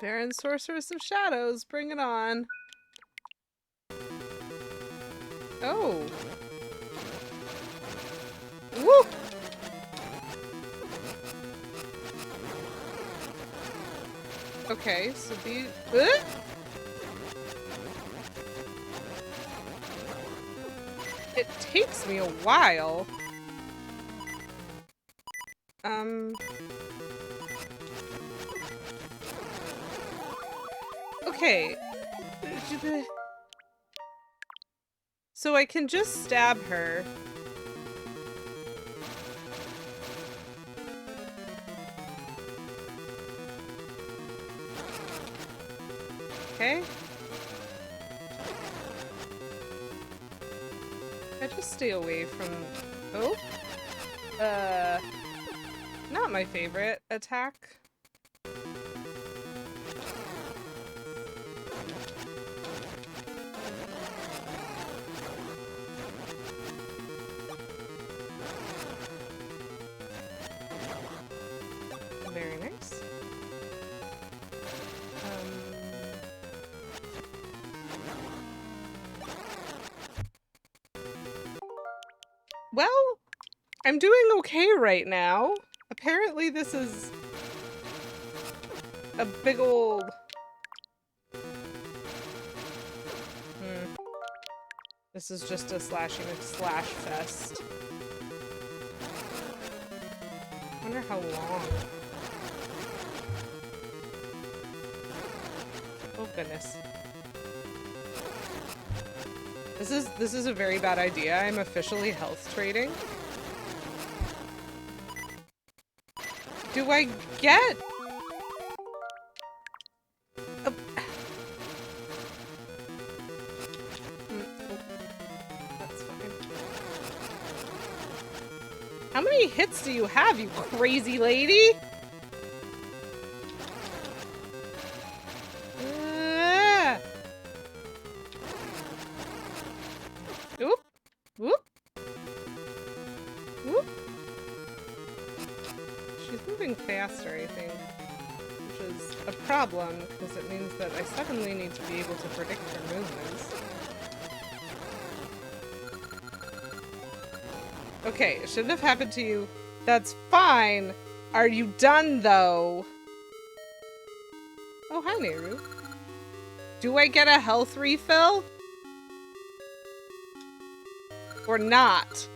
Veran Sorceress of Shadows, bring it on. Oh. Woo! Okay, so the... It takes me a while. Okay. So I can just stab her. Okay. I just stay away from... Oh? Not my favorite attack. Very nice. Well, I'm doing okay right now. Apparently this is a big old... This is just a slashing slash fest. I wonder how long. Oh goodness. This is a very bad idea. I'm officially health trading. Do I get... That's fine. How many hits do you have, you crazy lady? Oop. Whoop. Whoop. She's moving faster, I think. Which is a problem, because it means that I suddenly need to be able to predict her movements. Okay, it shouldn't have happened to you. That's fine. Are you done, though? Oh, hi, Nehru. Do I get a health refill? Or not?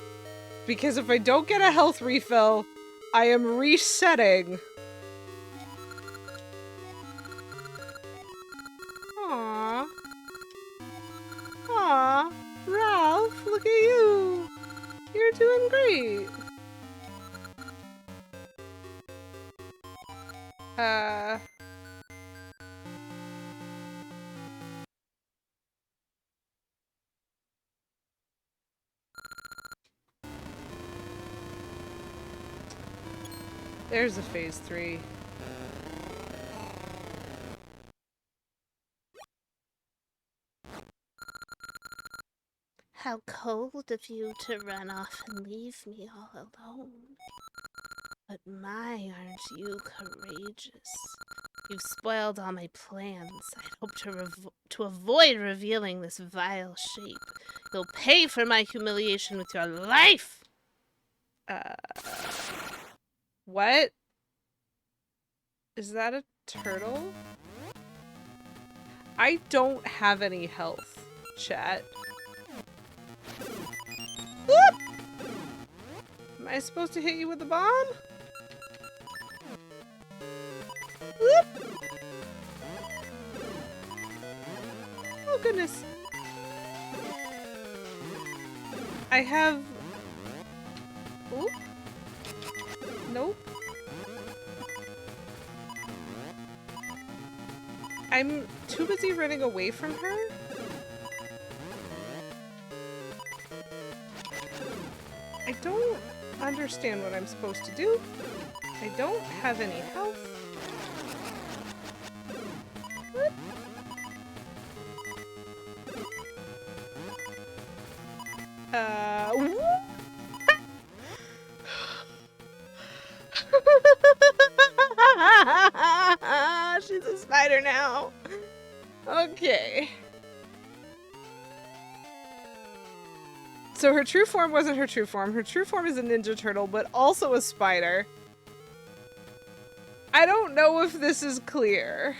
Because if I don't get a health refill, I am resetting. Aww. Aww. Ralph, look at you. You're doing great. There's a phase 3. How cold of you to run off and leave me all alone. But my, aren't you courageous? You've spoiled all my plans. I hope to avoid revealing this vile shape. You'll pay for my humiliation with your life! What? Is that a turtle? I don't have any health, chat. Whoop! Am I supposed to hit you with the bomb? Whoop! Oh goodness. I have... Oop. Nope. I'm too busy running away from her. I don't understand what I'm supposed to do. I don't have any health. What? She's a spider now. Okay. So her true form wasn't her true form. Her true form is a ninja turtle, but also a spider. I don't know if this is clear.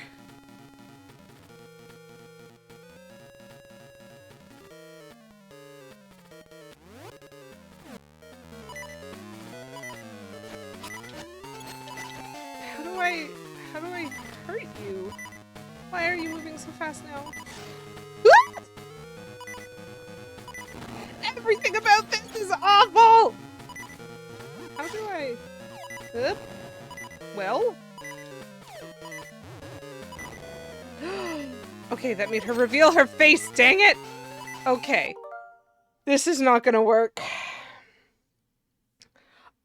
How do I hurt you? Why are you moving so fast now? Everything about this is awful! How do I... Well? Okay, that made her reveal her face, dang it! Okay. This is not gonna work.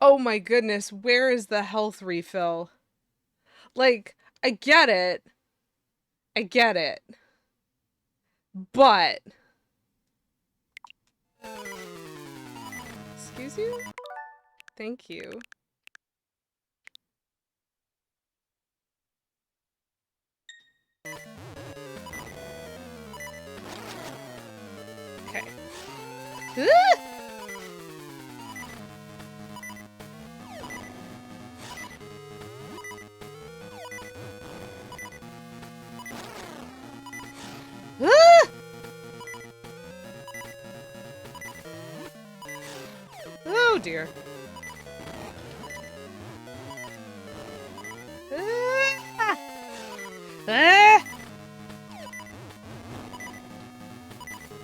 Oh my goodness, where is the health refill? Like, I get it. I get it. But... Excuse you? Thank you. Okay. Oh dear.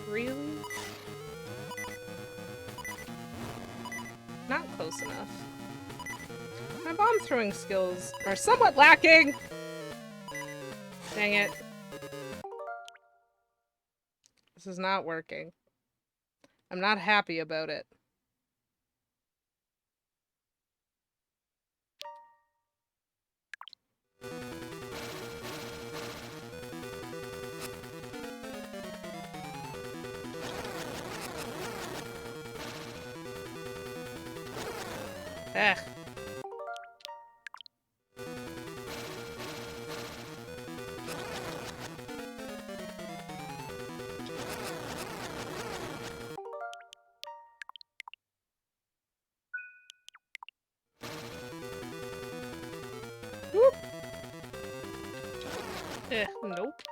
Really? Not close enough. My bomb throwing skills are somewhat lacking. Dang it. This is not working. I'm not happy about it. Ugh. Whoop. Nope.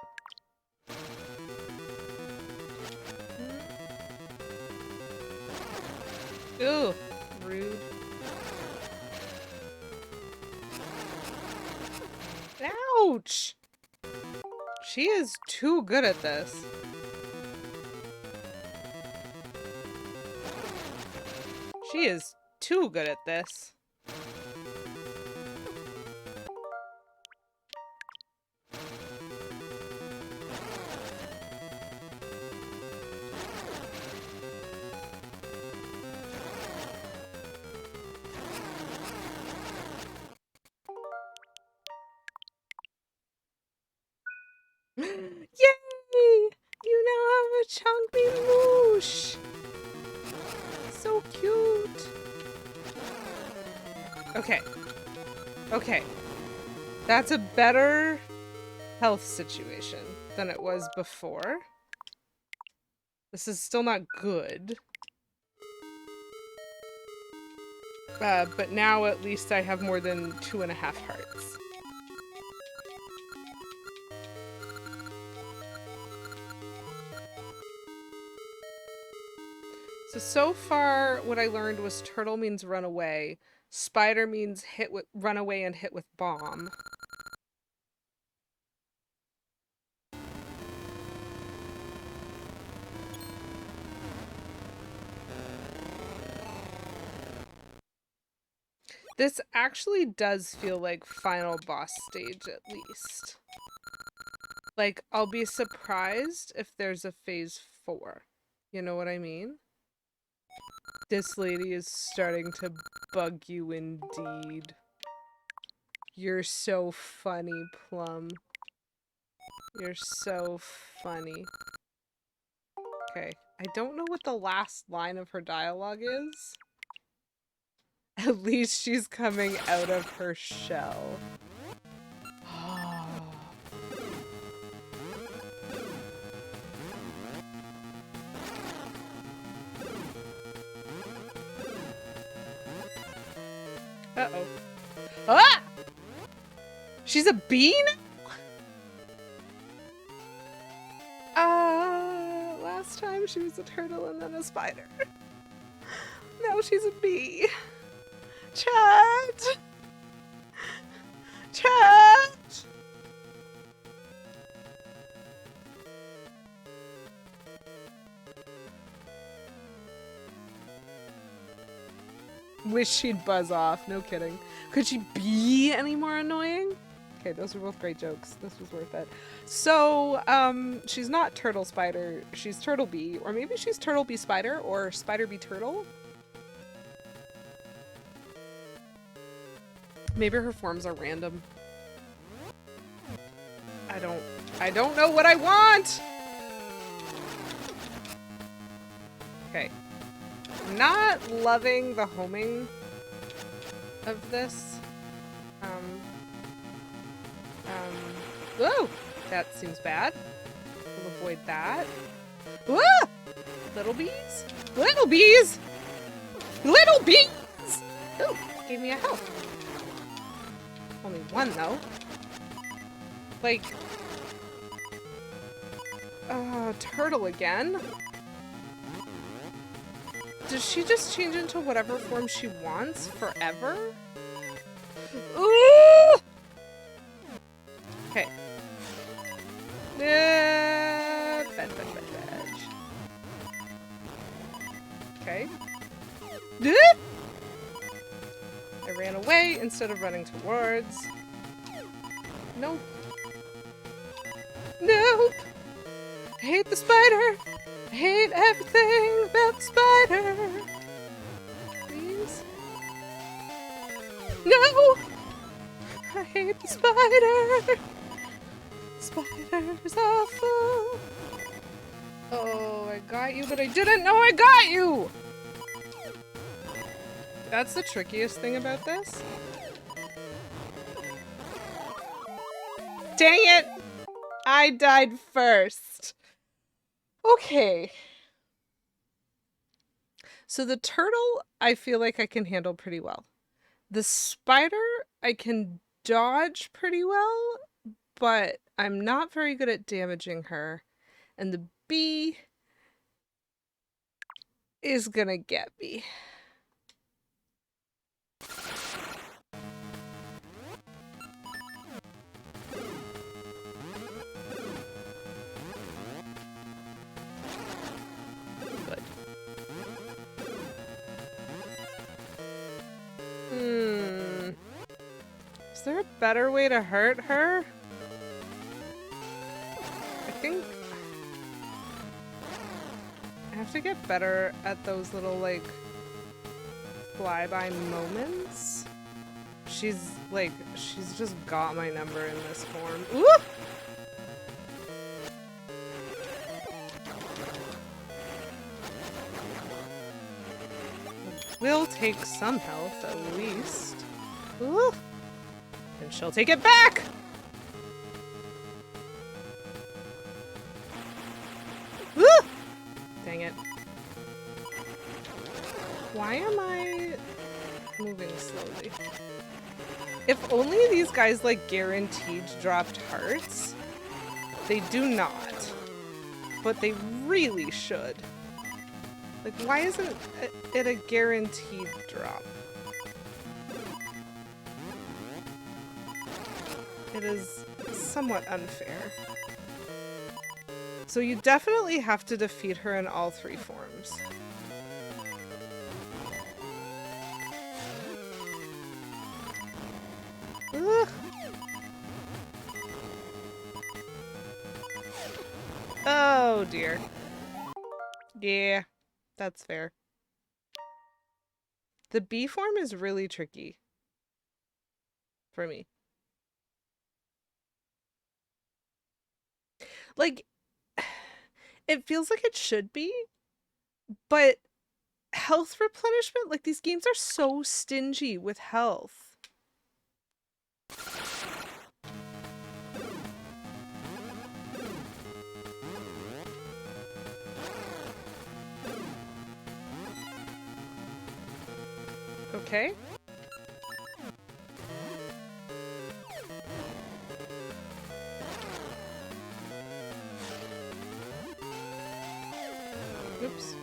Ooh, rude. Ouch! She is too good at this. She is too good at this. Yay! You now have a chunky moosh! So cute! Okay. Okay. That's a better health situation than it was before. This is still not good. But now at least I have more than 2.5 hearts. So far what I learned was turtle means run away. Spider means run away and hit with bomb. This actually does feel like final boss stage at least. Like, I'll be surprised if there's a phase 4. You know what I mean? This lady is starting to bug you indeed. You're so funny, Plum. You're so funny. Okay, I don't know what the last line of her dialogue is. At least she's coming out of her shell. Uh-oh. Ah! She's a bee now? Last time she was a turtle and then a spider. Now she's a bee. Chat! Chat! Wish she'd buzz off. No kidding. Could she be any more annoying? Okay, those were both great jokes. This was worth it. So, she's not turtle spider. She's turtle bee. Or maybe she's turtle bee spider or spider bee turtle. Maybe her forms are random. I don't know what I want! Okay. I'm not loving the homing of this. Whoa! That seems bad. We'll avoid that. Ah! Little bees? Little bees! Little bees! Oh, gave me a health. Only one, though. Like... turtle again? Does she just change into whatever form she wants forever? Ooh! Okay. Fetch. Okay. I ran away instead of running towards. Nope. Nope. I hate the spider. I hate everything about the spider. Please. No. I hate the spider. Spider's awful. Oh, I got you, but I didn't know I got you. That's the trickiest thing about this. Dang it! I died first. Okay. So the turtle, I feel like I can handle pretty well. The spider, I can dodge pretty well, but I'm not very good at damaging her. And the bee is gonna get me. Is there a better way to hurt her? I think I have to get better at those little, like, flyby moments. She's just got my number in this form. Ooh! We'll take some health, at least. Ooh! And she'll take it back! Woo! Dang it. Why am I moving slowly? If only these guys, like, guaranteed dropped hearts. They do not. But they really should. Like, why isn't it a guaranteed drop? It is somewhat unfair. So you definitely have to defeat her in all 3 forms. Ugh. Oh dear. Yeah, that's fair. The B form is really tricky for me. Like, it feels like it should be, but health replenishment, like, these games are so stingy with health. Okay. Oops.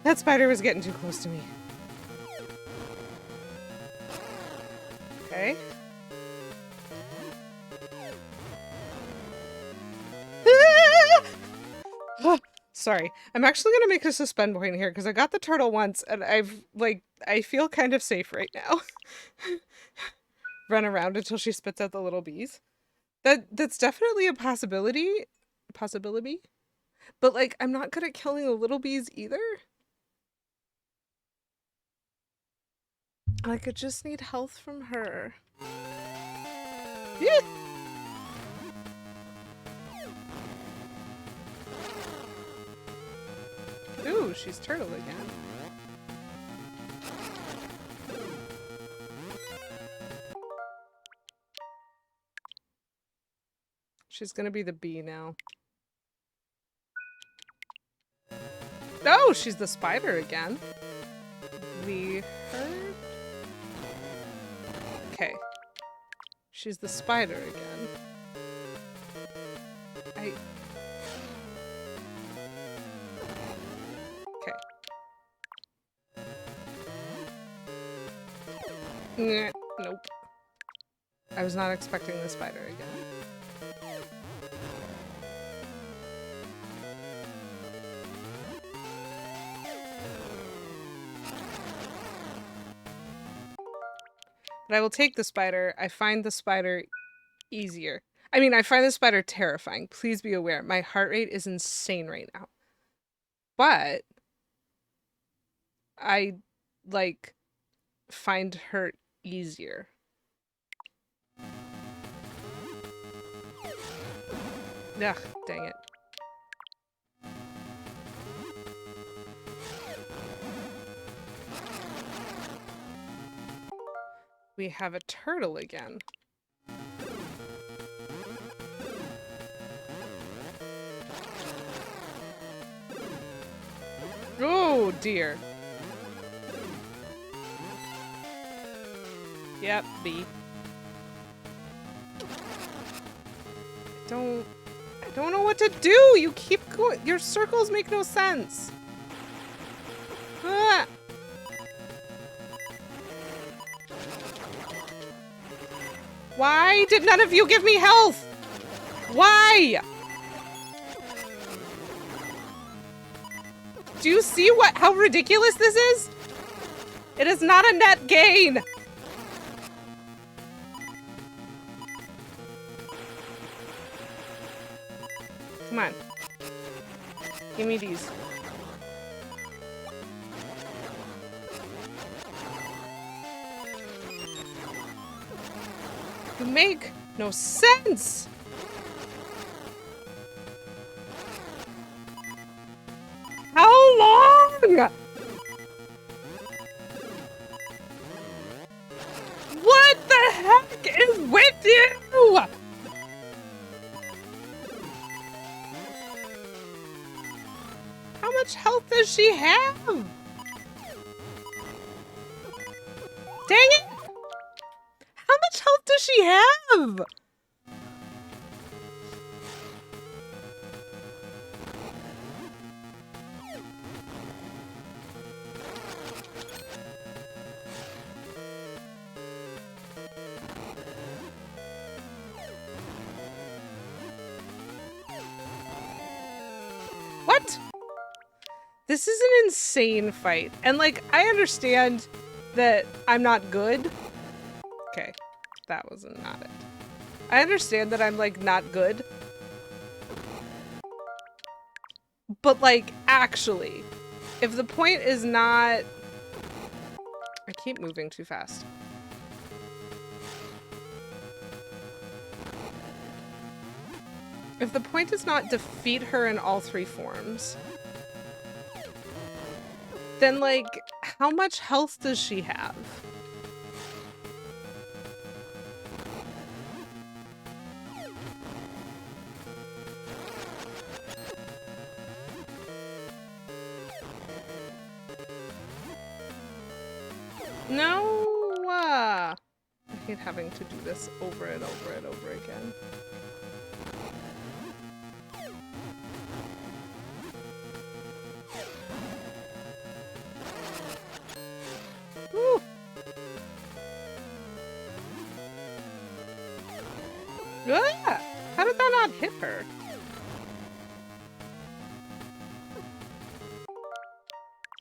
That spider was getting too close to me. Okay. Sorry. I'm actually gonna make a suspend point here because I got the turtle once and I feel kind of safe right now. Run around until she spits out the little bees. That's definitely a possibility. But, like, I'm not good at killing the little bees either. Like, I just need health from her. Yeah. Ooh, she's turtle again. She's gonna be the bee now. Oh, she's the spider again. We heard? Okay. She's the spider again. Okay. Nope. I was not expecting the spider again. But I will take the spider. I find the spider easier. I mean, I find the spider terrifying. Please be aware. My heart rate is insane right now. But I, like, find her easier. Ugh, dang it. We have a turtle again. Oh dear. Yep, B. I don't know what to do. You keep going. Your circles make no sense. Ah. Why did none of you give me health? Why? Do you see how ridiculous this is? It is not a net gain. Come on. Give me these. You make no sense. How long? What the heck is with you? How much health does she have? Dang it! How much health does she have? What? This is an insane fight. And like, I understand that I'm not good. Okay, that was not it. I understand that I'm like not good. But like, actually, if the point is not... I keep moving too fast. If the point is not defeat her in all three forms, then like, how much health does she have? No! I hate having to do this over and over and over again. Woo! Ah! How did that not hit her?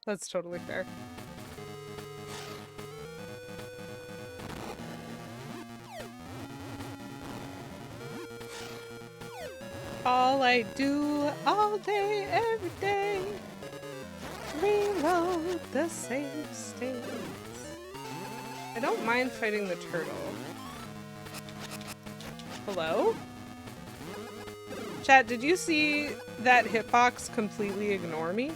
That's totally fair. All I do all day, every day, reload the same states. I don't mind fighting the turtle. Hello? Chat, did you see that hitbox completely ignore me?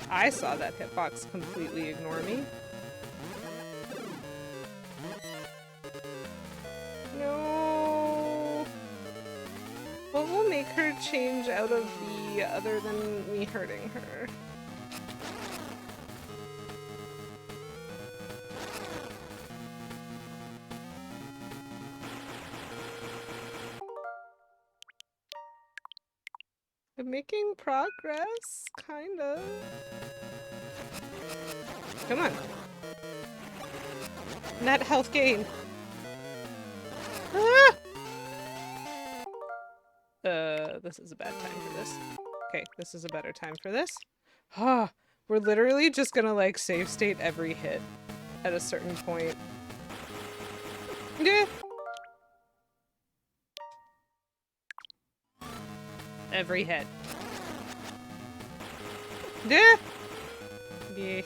I saw that hitbox completely ignore me. No. What will make her change out of the other than me hurting her? I'm making progress, kind of. Come on. Net health gain. Ah! This is a bad time for this. Okay, this is a better time for this. Ah, we're literally just gonna like save state every hit at a certain point. Yeah. Every hit. Yeah. Yeah.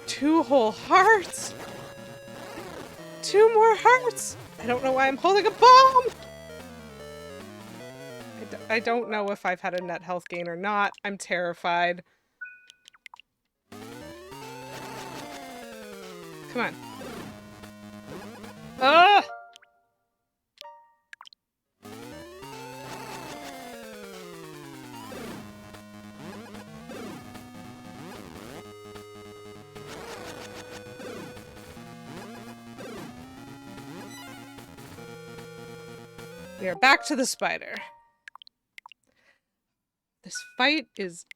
2 whole hearts. 2 more hearts. I don't know why I'm holding a bomb. I don't know if I've had a net health gain or not. I'm terrified. Come on. Ugh! We are back to the spider. This fight is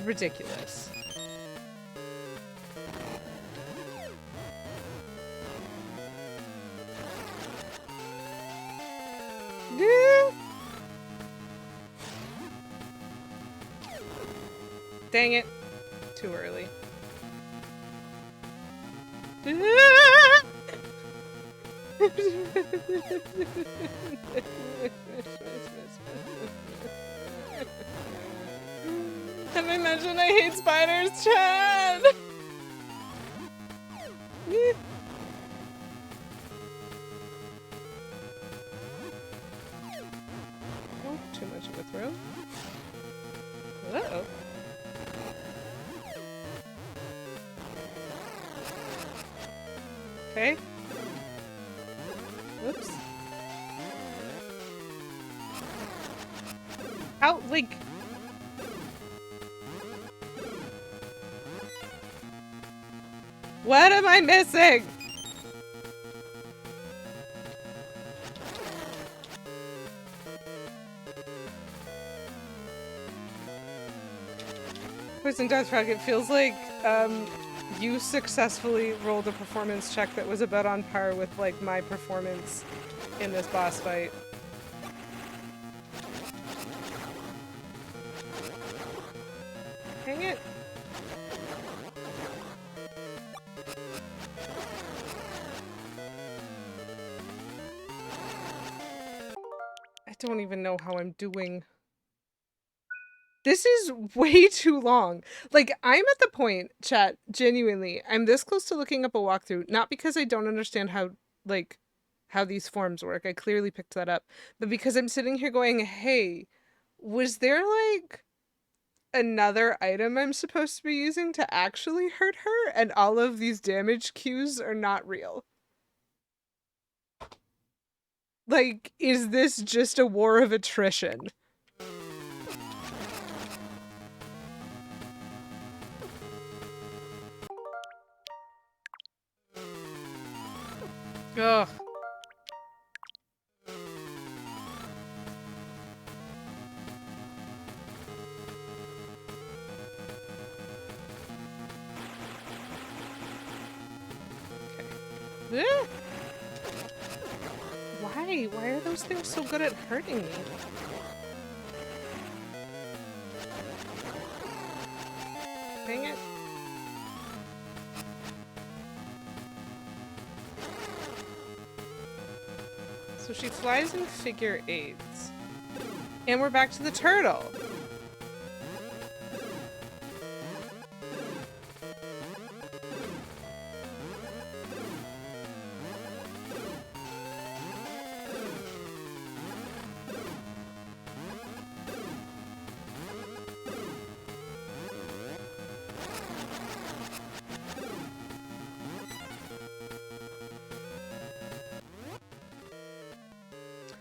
ridiculous. Dang it. Too early. Have I mentioned I hate spiders, Chad? Oh, too much of a throw. Uh-oh. Okay. Whoops. How, like... What am I missing? Poison Death Rock, it feels like, you successfully rolled a performance check that was about on par with, like, my performance in this boss fight. Dang it. I don't even know how I'm doing. This is way too long. Like, I'm at the point, chat, genuinely, I'm this close to looking up a walkthrough, not because I don't understand how, like, how these forms work. I clearly picked that up. But because I'm sitting here going, hey, was there, like, another item I'm supposed to be using to actually hurt her? And all of these damage cues are not real. Like, is this just a war of attrition? Ugh. Okay. Eh? Why? Why are those things so good at hurting me? Dang it. So she flies in figure eights. And we're back to the turtle.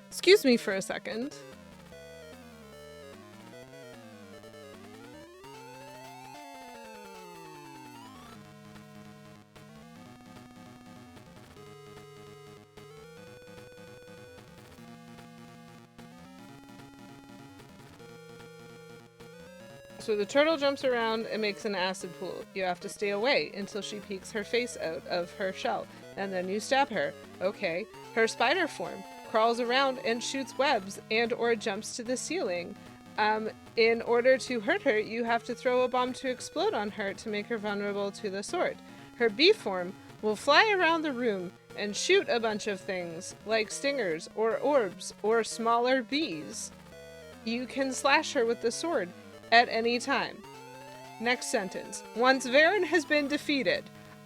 Excuse me for a second. So the turtle jumps around and makes an acid pool. You have to stay away until she peeks her face out of her shell, and then you stab her. Okay. Her spider form crawls around and shoots webs and or jumps to the ceiling. In order to hurt her, you have to throw a bomb to explode on her to make her vulnerable to the sword. Her bee form will fly around the room and shoot a bunch of things, like stingers or orbs or smaller bees. You can slash her with the sword at any time. Next sentence. Once Veran has been defeated.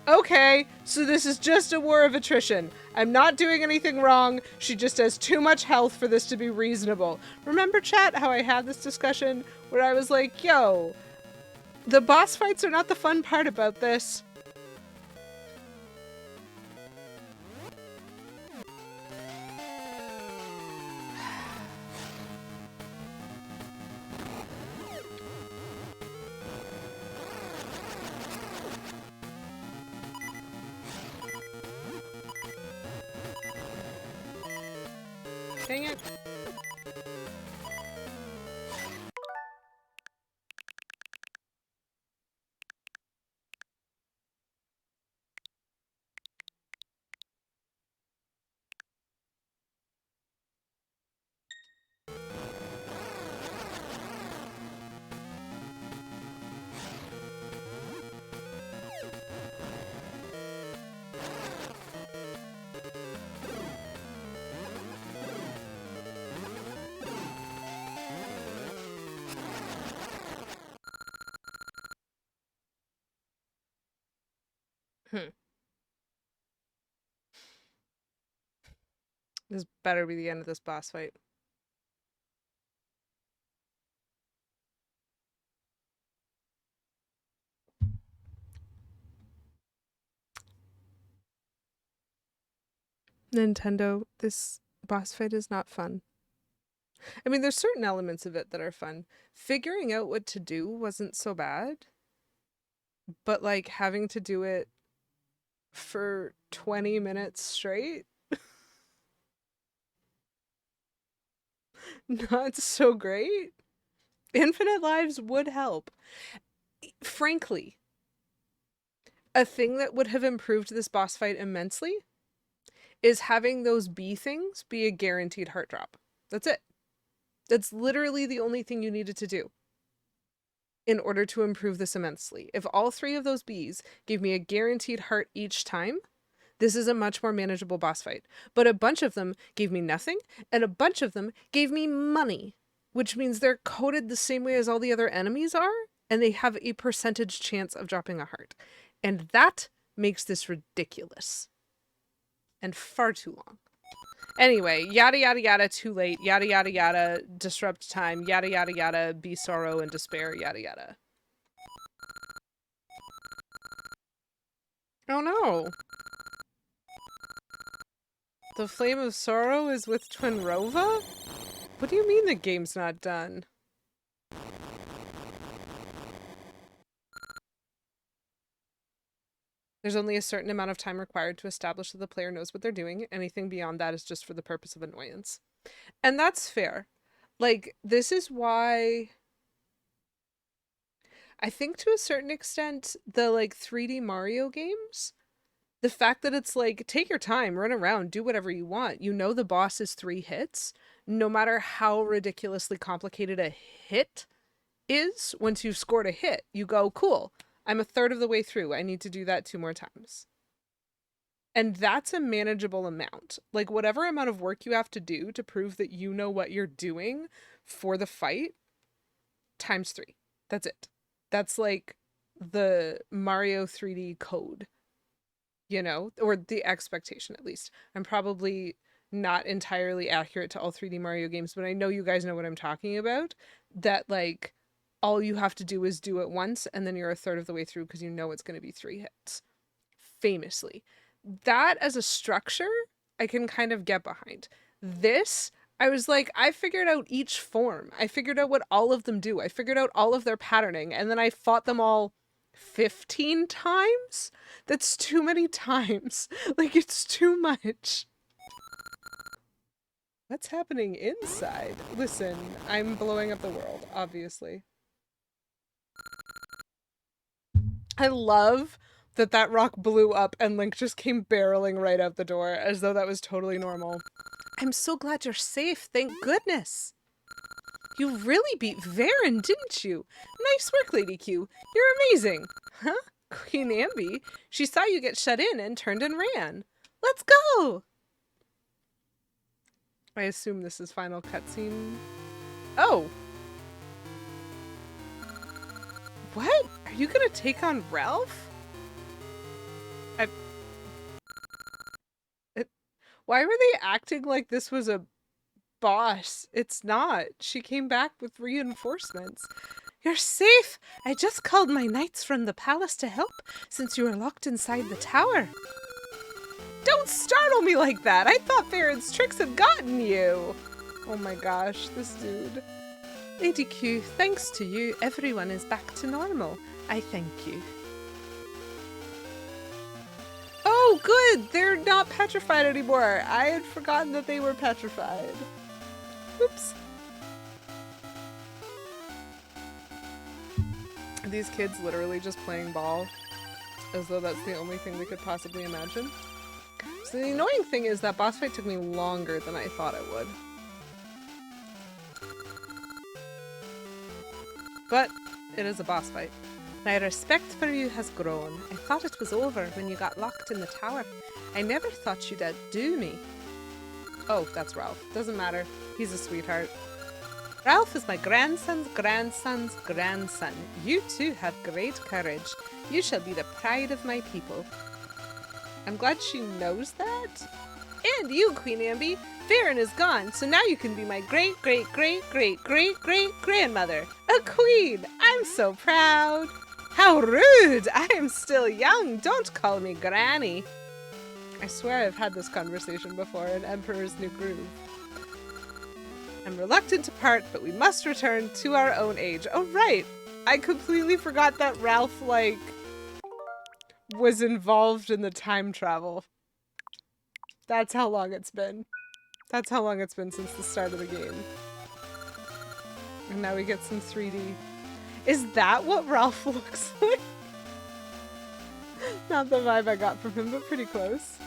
Okay, so this is just a war of attrition. I'm not doing anything wrong. She just has too much health for this to be reasonable. Remember, chat, how I had this discussion where I was like, yo, the boss fights are not the fun part about this. Dang it. This better be the end of this boss fight. Nintendo, this boss fight is not fun. I mean, there's certain elements of it that are fun. Figuring out what to do wasn't so bad, but like having to do it for 20 minutes straight, not so great. Infinite lives would help. Frankly, a thing that would have improved this boss fight immensely is having those bee things be a guaranteed heart drop. That's it. That's literally the only thing you needed to do in order to improve this immensely. If all 3 of those bees gave me a guaranteed heart each time, this is a much more manageable boss fight. But a bunch of them gave me nothing, and a bunch of them gave me money, which means they're coded the same way as all the other enemies are, and they have a percentage chance of dropping a heart. And that makes this ridiculous. And far too long. Anyway, yada yada yada, too late, yada yada yada, disrupt time, yada yada yada, be sorrow and despair, yada yada. Oh no. The flame of sorrow is with Twinrova? What do you mean the game's not done? There's only a certain amount of time required to establish that the player knows what they're doing. Anything beyond that is just for the purpose of annoyance. And that's fair. Like, this is why I think to a certain extent the like 3D Mario games, the fact that it's like, take your time, run around, do whatever you want. You know the boss is 3 hits. No matter how ridiculously complicated a hit is, once you've scored a hit, you go, cool. I'm a third of the way through. I need to do that 2 more times. And that's a manageable amount. Like, whatever amount of work you have to do to prove that you know what you're doing for the fight, times 3. That's it. That's like the Mario 3D code, you know, or the expectation at least. I'm probably not entirely accurate to all 3D Mario games, but I know you guys know what I'm talking about. That like, all you have to do is do it once, and then you're a third of the way through because you know it's going to be 3 hits. Famously. That as a structure, I can kind of get behind. This, I was like, I figured out each form. I figured out what all of them do. I figured out all of their patterning, and then I fought them all 15 times? That's too many times. Like, it's too much. What's happening inside? Listen, I'm blowing up the world, obviously. I love that that rock blew up and Link just came barreling right out the door as though that was totally normal. I'm so glad you're safe, thank goodness. You really beat Veran, didn't you? Nice work, Lady Q. You're amazing. Huh? Queen Ambi? She saw you get shut in and turned and ran. Let's go! I assume this is final cutscene. Oh! What? Are you gonna take on Ralph? Why were they acting like this was a boss? It's not. She came back with reinforcements. You're safe! I just called my knights from the palace to help, since you were locked inside the tower. Don't startle me like that! I thought Veran's tricks had gotten you! Oh my gosh, this dude. Lady Q, thanks to you, everyone is back to normal. I thank you. Oh, good! They're not petrified anymore. I had forgotten that they were petrified. Oops. Are these kids literally just playing ball? As though that's the only thing we could possibly imagine? So the annoying thing is that boss fight took me longer than I thought it would. But it is a boss fight. My respect for you has grown. I thought it was over when you got locked in the tower. I never thought you'd outdo me. Oh, that's Ralph. Doesn't matter. He's a sweetheart. Ralph is my grandson's grandson's grandson. You too have great courage. You shall be the pride of my people. I'm glad she knows that. And you, Queen Amby. Veran is gone, so now you can be my great-great-great-great-great-great-grandmother. A queen! I'm so proud! How rude! I am still young. Don't call me Granny. I swear I've had this conversation before in Emperor's New Groove. I'm reluctant to part, but we must return to our own age. Oh, right! I completely forgot that Ralph, like, was involved in the time travel. That's how long it's been. That's how long it's been since the start of the game. And now we get some 3D. Is that what Ralph looks like? Not the vibe I got from him, but pretty close.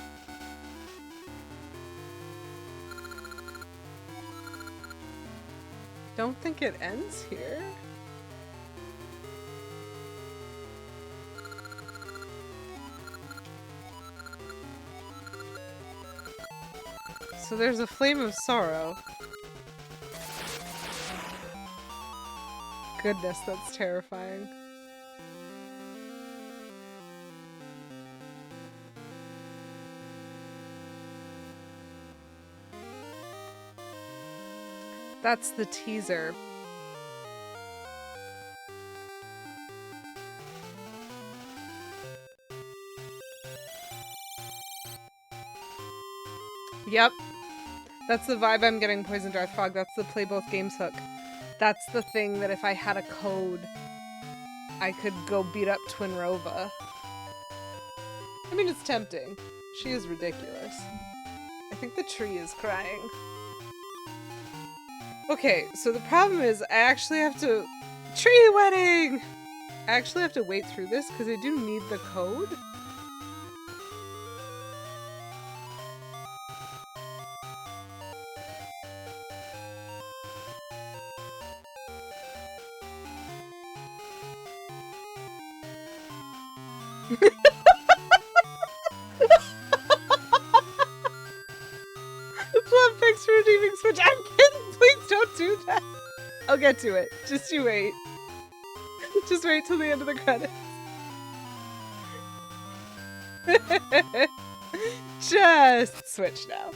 Don't think it ends here. So there's a flame of sorrow. Goodness, that's terrifying. That's the teaser. Yep. That's the vibe I'm getting, Poison Darth Frog. That's the play both games hook. That's the thing that if I had a code, I could go beat up Twin Rova. I mean, it's tempting. She is ridiculous. I think the tree is crying. Okay, so the problem is I actually have to... Tree wedding! I actually have to wait through this because I do need the code. Plum, thanks for redeeming Switch. I'm kidding! Please don't do that! I'll get to it. Just you wait. Just wait till the end of the credits. Just switch now.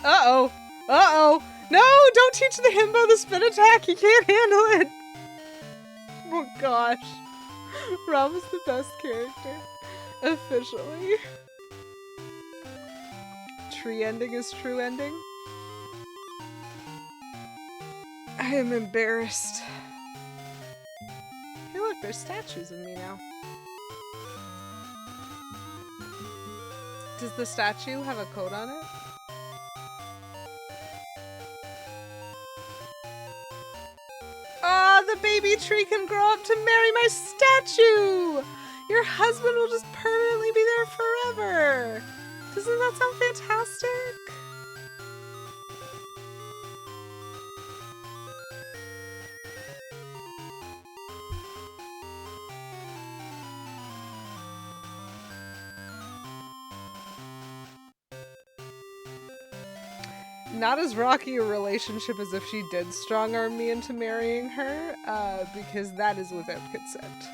Uh-oh. Uh-oh. No! Don't teach the himbo the spin attack! He can't handle it! Oh gosh. Ralph is the best character. Officially. Tree ending is true ending. I am embarrassed. Hey look, there's statues of me now. Does the statue have a coat on it? Ah, the baby tree can grow up to marry my statue! Your husband will just permanently be there forever! Doesn't that sound fantastic? Not as rocky a relationship as if she did strong-arm me into marrying her, because that is without consent.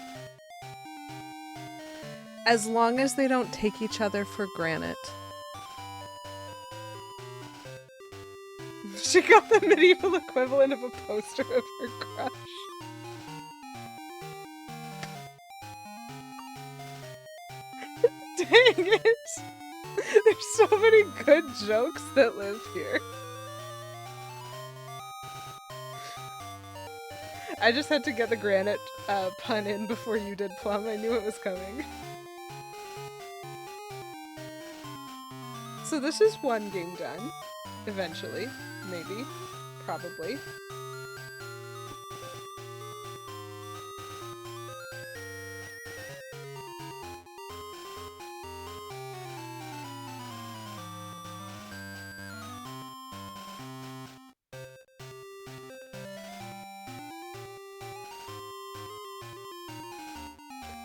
As long as they don't take each other for granted. She got the medieval equivalent of a poster of her crush. Dang it! There's so many good jokes that live here. I just had to get the granite pun in before you did, Plum. I knew it was coming. So this is one game done. Eventually. Maybe. Probably.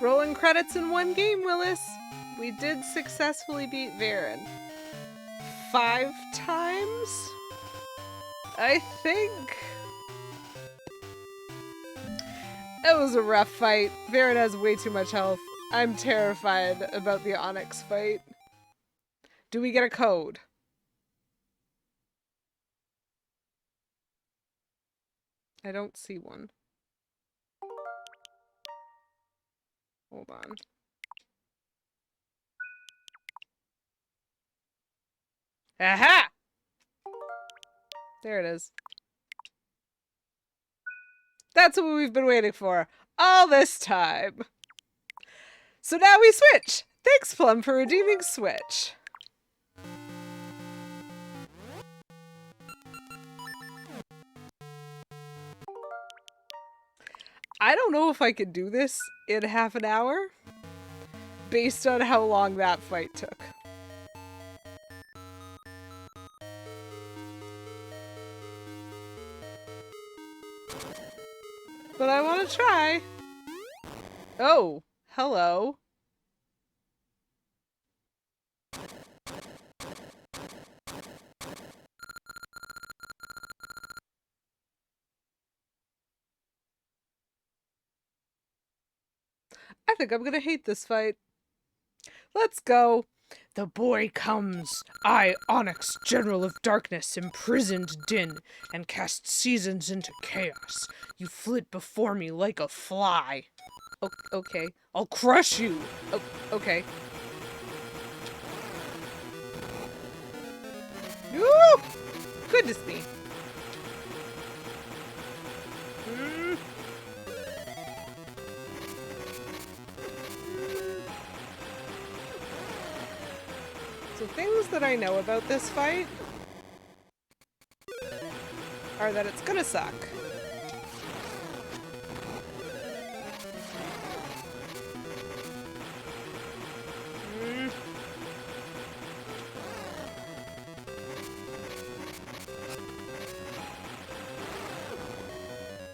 Rolling credits in one game, Willis. We did successfully beat Veran. 5 times? I think. It was a rough fight. Veran has way too much health. I'm terrified about the Onyx fight. Do we get a code? I don't see one. Hold on. Aha! There it is. That's what we've been waiting for all this time. So now we switch. Thanks, Plum, for redeeming Switch. I don't know if I could do this in half an hour, based on how long that fight took. But I want to try. Oh, hello. I think I'm gonna hate this fight. Let's go. The boy comes. I, Onyx, General of Darkness, imprisoned Din, and cast seasons into chaos. You flit before me like a fly. Okay. I'll crush you. Okay. Woo! Goodness me. So things that I know about this fight are that it's gonna suck.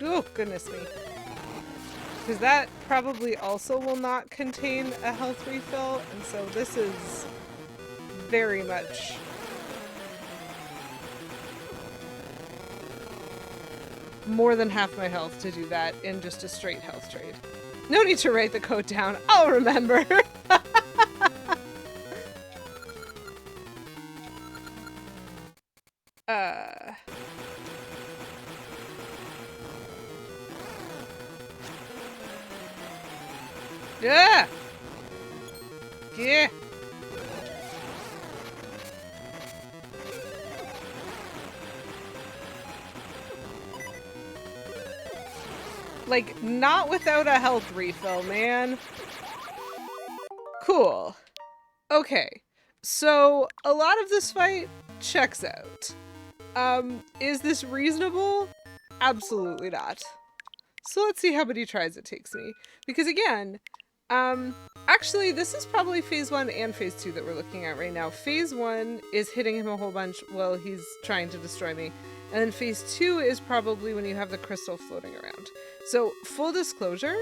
Oh, goodness me. Because that probably also will not contain a health refill, and so this is very much more than half my health to do that in just a straight health trade. No need to write the code down. I'll remember. Yeah. Yeah. Like, not without a health refill, man. Cool. Okay. So, a lot of this fight checks out. Is this reasonable? Absolutely not. So let's see how many tries it takes me. Because again, actually this is probably phase 1 and phase 2 that we're looking at right now. Phase 1 is hitting him a whole bunch while he's trying to destroy me. And then phase 2 is probably when you have the crystal floating around. So full disclosure,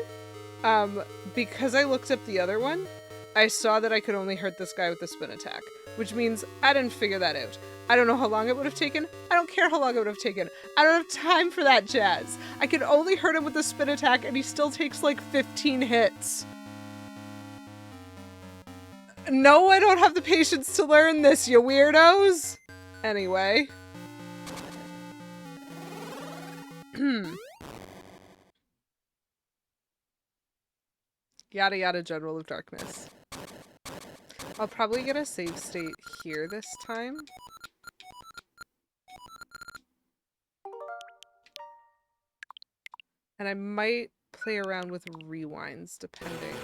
because I looked up the other one, I saw that I could only hurt this guy with the spin attack, which means I didn't figure that out. I don't know how long it would have taken. I don't care how long it would have taken. I don't have time for that jazz. I can only hurt him with the spin attack and he still takes like 15 hits. No, I don't have the patience to learn this, you weirdos. Anyway. Yada yada, General of Darkness. I'll probably get a save state here this time. And I might play around with rewinds, depending.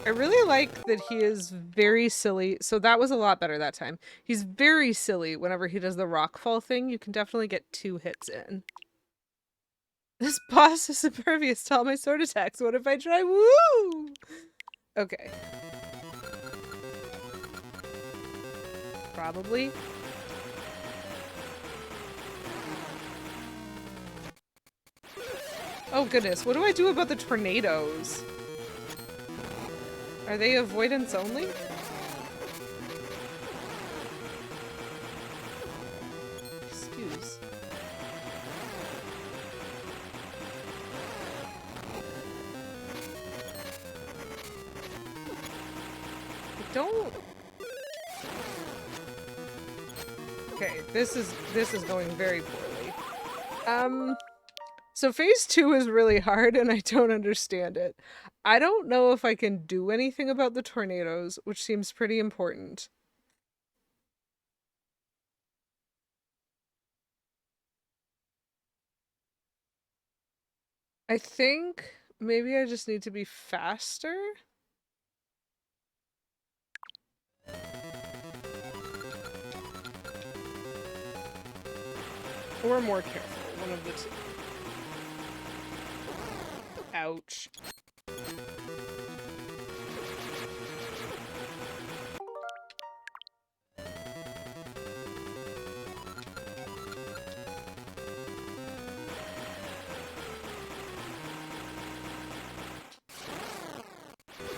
I really like that he is very silly. So that was a lot better that time. He's very silly whenever he does the rockfall thing. You can definitely get 2 hits in. This boss is impervious to all my sword attacks. What if I try? Woo! Okay. Probably. Oh goodness, what do I do about the tornadoes? Are they avoidance only? Excuse. I don't... Okay, this is going very poorly. So phase 2 is really hard and I don't understand it. I don't know if I can do anything about the tornadoes, which seems pretty important. I think maybe I just need to be faster? Or more careful, one of the two. Ouch.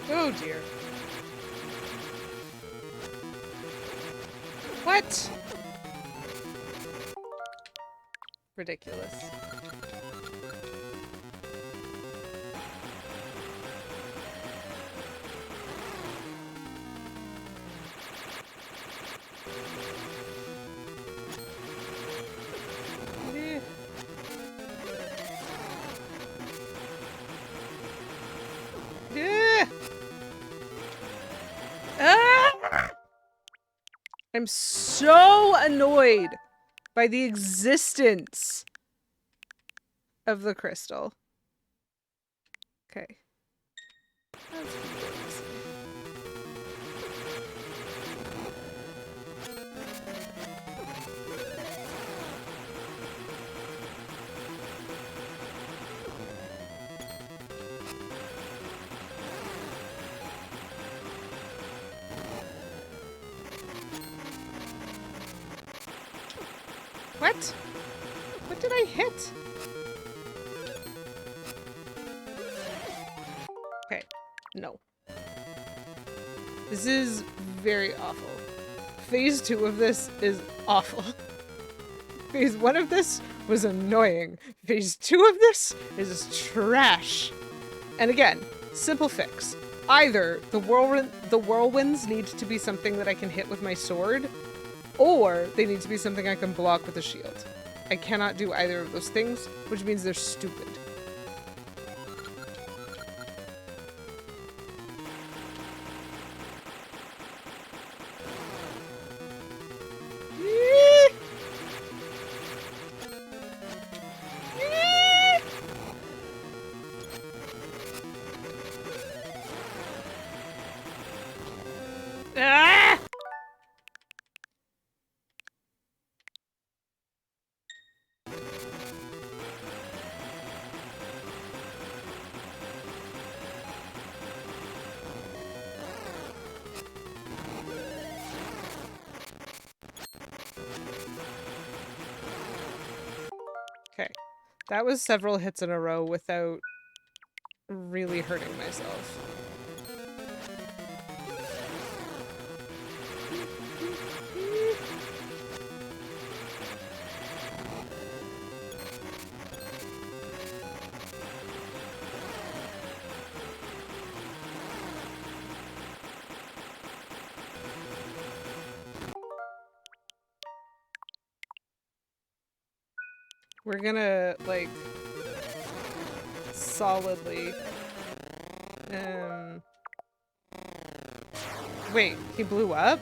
Oh dear. What? Ridiculous. I'm so annoyed by the existence of the crystal. Okay. That's embarrassing. What? What did I hit? Okay, no. This is very awful. Phase 2 of this is awful. Phase 1 of this was annoying. Phase 2 of this is trash. And again, simple fix. Either the whirlwinds need to be something that I can hit with my sword, or they need to be something I can block with a shield. I cannot do either of those things, which means they're stupid. Okay, that was several hits in a row without really hurting myself. We're gonna, like, solidly, wait, he blew up?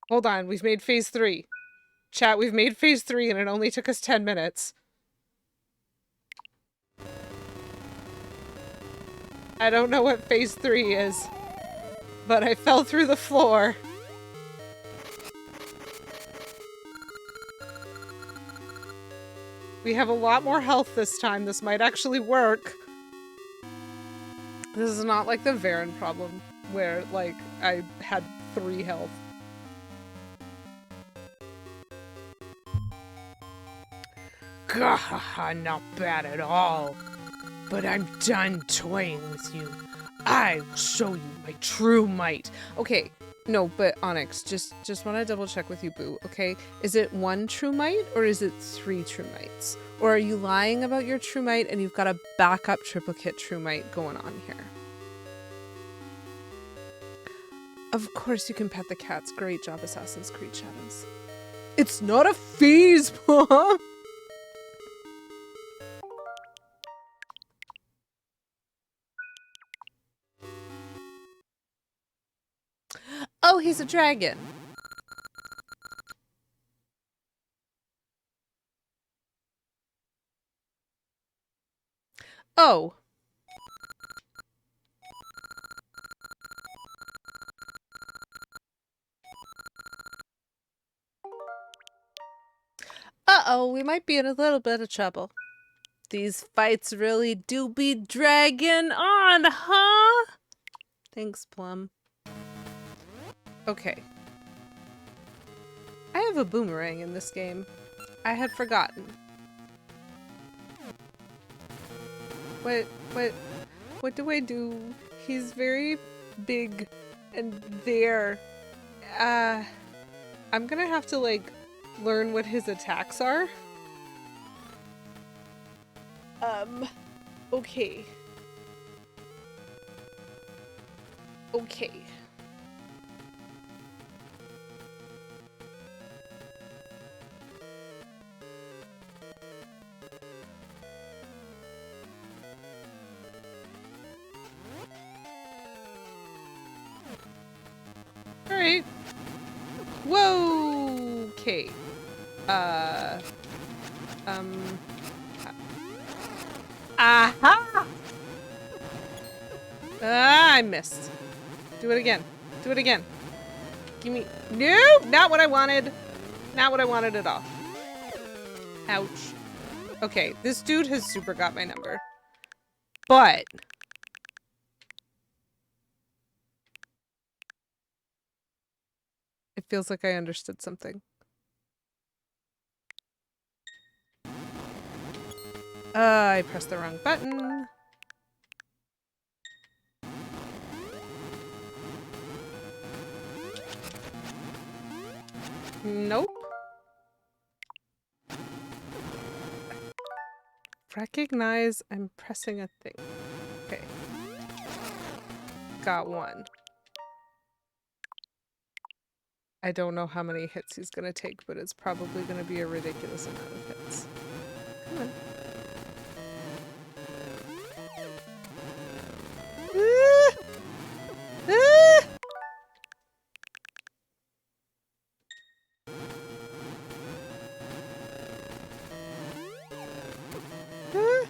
Hold on, we've made phase 3. Chat, we've made phase 3 and it only took us 10 minutes. I don't know what phase 3 is, but I fell through the floor. We have a lot more health this time. This might actually work. This is not like the Veran problem where, like, I had 3 health. Gah, not bad at all. But I'm done toying with you. I will show you my true might. Okay, no, but Onyx, just want to double check with you, boo, okay? Is it 1 true might or is it 3 true mights? Or are you lying about your true might and you've got a backup triplicate true might going on here? Of course you can pet the cats. Great job, Assassin's Creed Shadows. It's not a phase, Mom! Oh, he's a dragon. Oh. Uh-oh, we might be in a little bit of trouble. These fights really do be dragging on, huh? Thanks, Plum. Okay. I have a boomerang in this game. I had forgotten. What do I do? He's very big and there. I'm gonna have to, like, learn what his attacks are. Okay. Okay. Alright. Whoa! Okay. Aha! Ah, I missed. Do it again. Do it again. Give me... No! Not what I wanted. Not what I wanted at all. Ouch. Okay, this dude has super got my number. But... it feels like I understood something. I pressed the wrong button. Nope. Recognize I'm pressing a thing. Okay. Got one. I don't know how many hits he's gonna take, but it's probably gonna be a ridiculous amount of hits. Come on. Ah! Ah! Ah!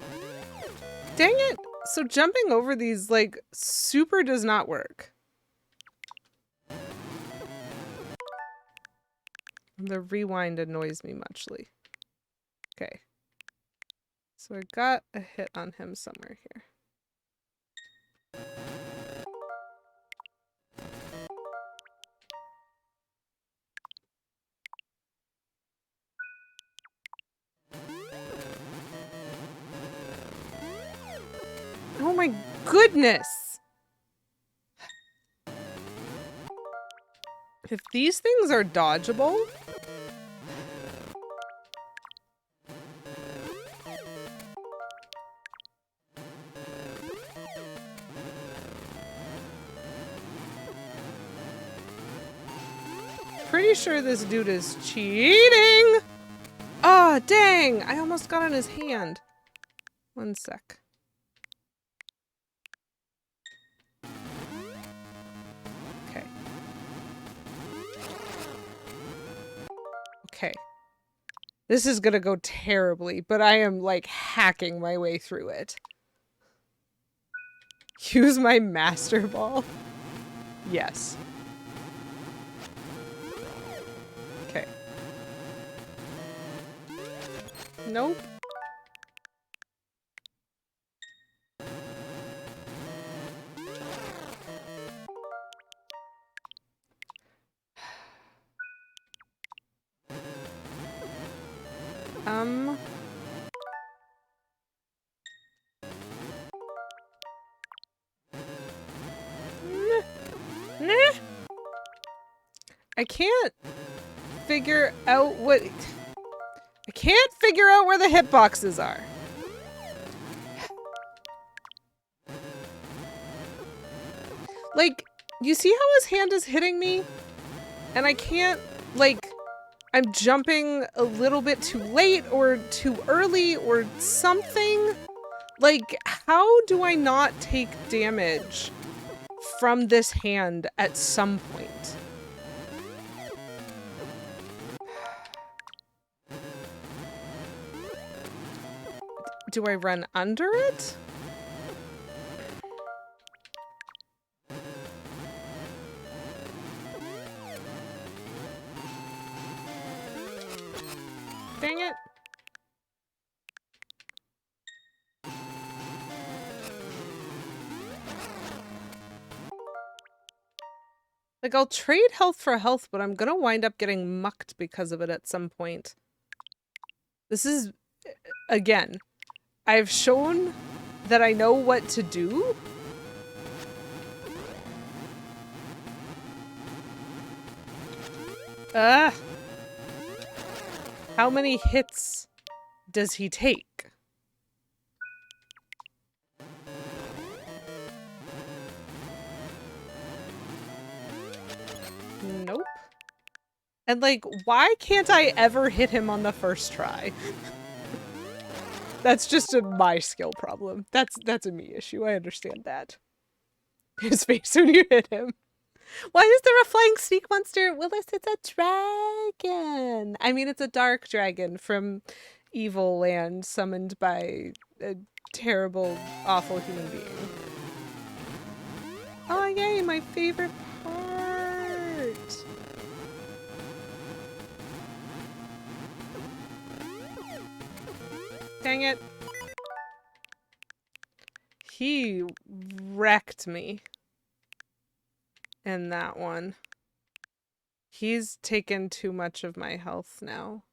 Dang it! So jumping over these, like, super does not work. The rewind annoys me muchly. Okay. So I got a hit on him somewhere here. Oh my goodness! If these things are dodgeable... pretty sure this dude is cheating! Oh, dang! I almost got on his hand. One sec. Okay. Okay. This is gonna go terribly, but I am, like, hacking my way through it. Use my Master Ball? Yes. Okay. Nope. I can't figure out what... I can't figure out where the hitboxes are. Like, you see how his hand is hitting me? And I can't, like, I'm jumping a little bit too late or too early or something. Like, how do I not take damage from this hand at some point? Do I run under it? Dang it. Like, I'll trade health for health, but I'm gonna wind up getting mucked because of it at some point. This is, again, I've shown that I know what to do. How many hits does he take? Nope. And like, why can't I ever hit him on the first try? That's just my skill problem. That's a me issue. I understand that. His face when you hit him. Why is there a flying sneak monster? Willis, it's a dragon. I mean, it's a dark dragon from Evil Land summoned by a terrible, awful human being. Oh, yay, my favorite part. Dang it. He wrecked me in that one. He's taken too much of my health now.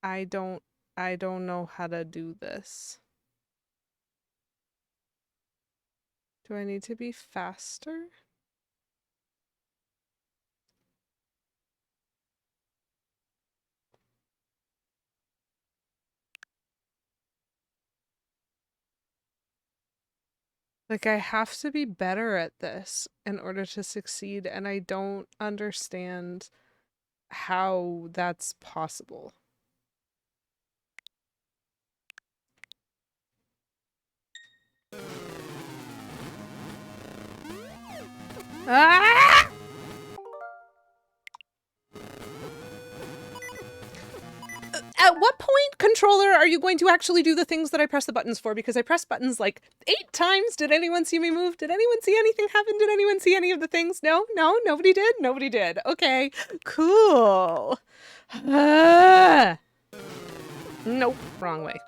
I don't know how to do this. Do I need to be faster? Like, I have to be better at this in order to succeed, and I don't understand how that's possible. Ah! At what point, controller, are you going to actually do the things that I press the buttons for? Because I pressed buttons like 8 times. Did anyone see me move? Did anyone see anything happen? Did anyone see any of the things? No, nobody did. Nobody did. Okay, cool. Nope, wrong way.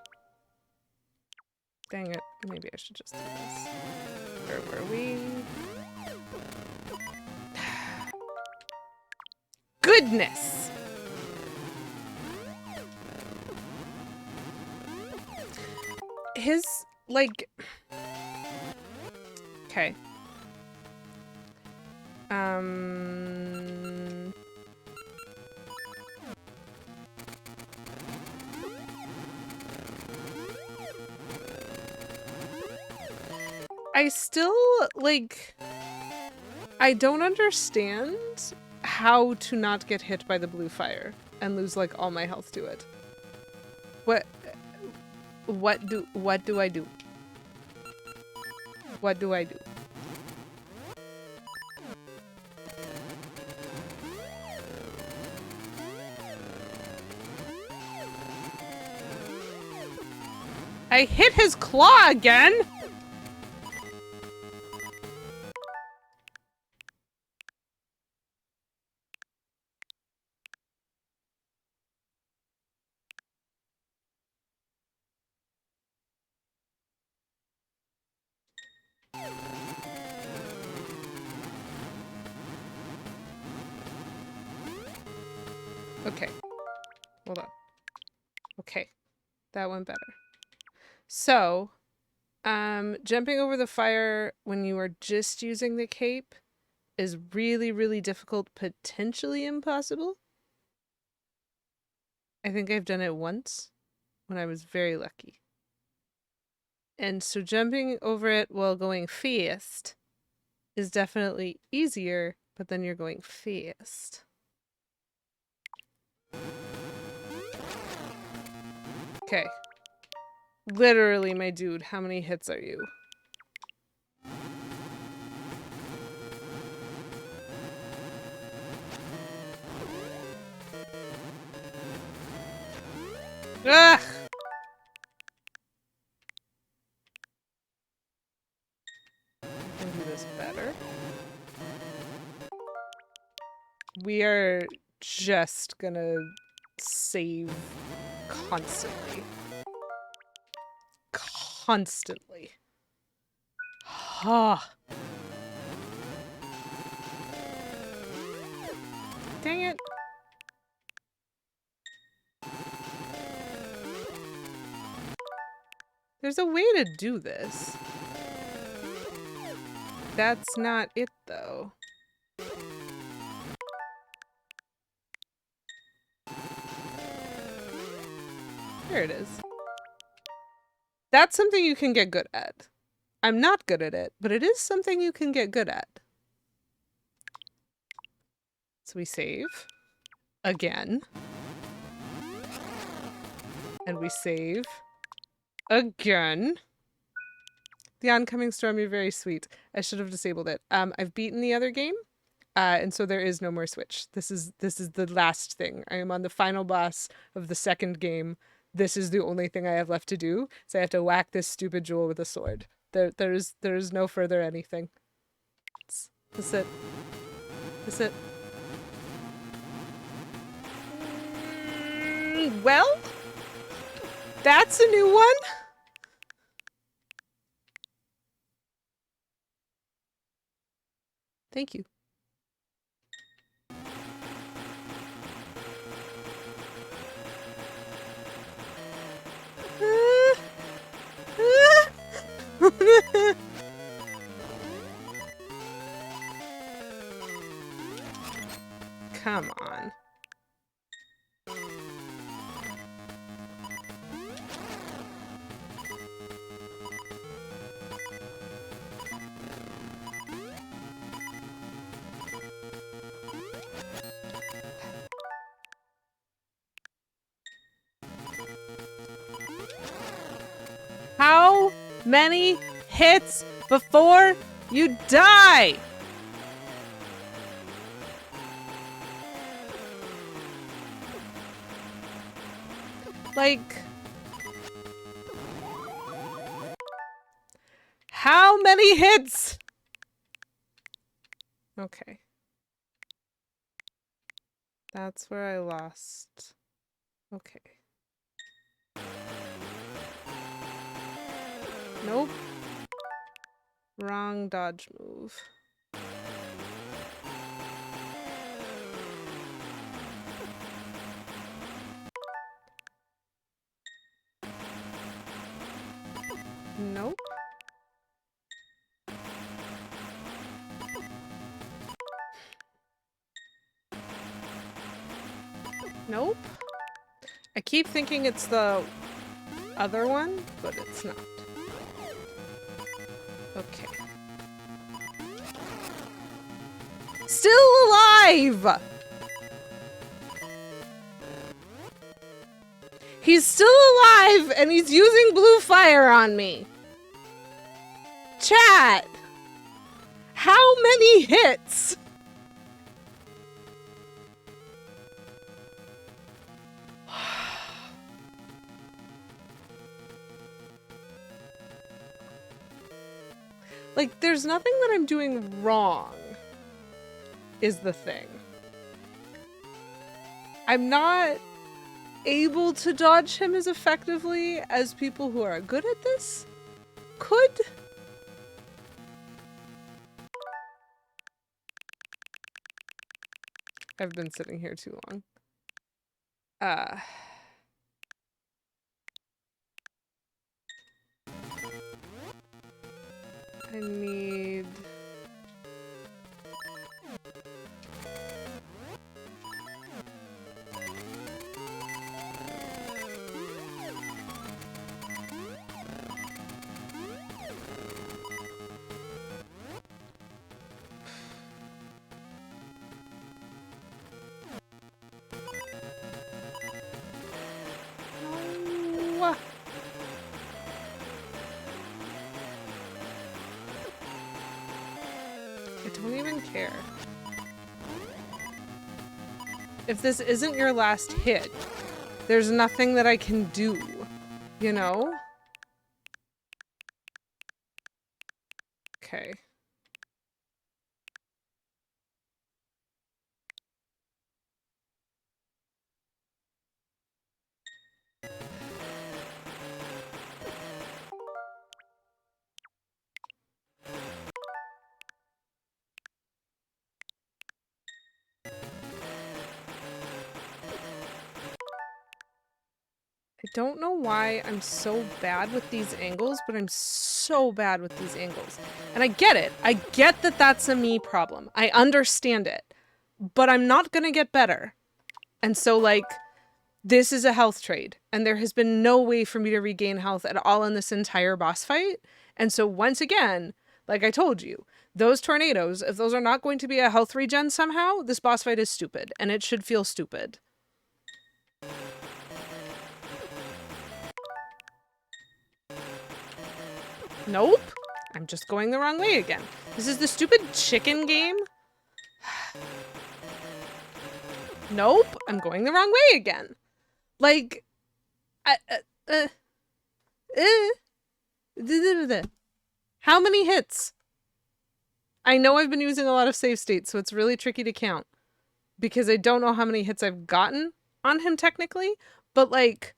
Dang it. Maybe I should just do this. Where were we? Goodness! His, like... Okay. I still, like... I don't understand how to not get hit by the blue fire and lose, like, all my health to it. What do I do? What do I do? I hit his claw again! Okay. Hold on. Okay. That went better. So, jumping over the fire when you are just using the cape is really, really difficult, potentially impossible. I think I've done it once when I was very lucky. And so jumping over it while going fast is definitely easier, but then you're going fast. Okay. Literally, my dude, how many hits are you? Ugh! I can do this better. We are just gonna save constantly. Constantly. Ha! Dang it. There's a way to do this. That's not it, though. There it is. That's something you can get good at. I'm not good at it, but it is something you can get good at. So we save. Again. And we save. Again. The oncoming storm, you're very sweet. I should have disabled it. I've beaten the other game, and so there is no more switch. This is the last thing. I am on the final boss of the second game. This is the only thing I have left to do. So I have to whack this stupid jewel with a sword. There is no further anything. That's it. That's it. Well, that's a new one. Thank you. Come on. How many hits before you die? Like, how many hits? Okay. That's where I lost. Okay. Nope. Wrong dodge move. Nope. Nope. I keep thinking it's the other one, but it's not. Okay. Still alive! He's still alive and he's using blue fire on me. Chat! How many hits? Like, there's nothing that I'm doing wrong, is the thing. I'm not able to dodge him as effectively as people who are good at this could. I've been sitting here too long. I need don't even care. If this isn't your last hit, there's nothing that I can do, you know? Okay. I don't know why I'm so bad with these angles, but I'm so bad with these angles. And I get it. I get that that's a me problem. I understand it. But I'm not gonna get better. And so, like, this is a health trade. And there has been no way for me to regain health at all in this entire boss fight. And so, once again, like I told you, those tornadoes, if those are not going to be a health regen somehow, this boss fight is stupid. And it should feel stupid. Nope. I'm just going the wrong way again. This is the stupid chicken game. Nope. I'm going the wrong way again. Like, how many hits? I know I've been using a lot of save states, so it's really tricky to count. Because I don't know how many hits I've gotten on him technically. But like,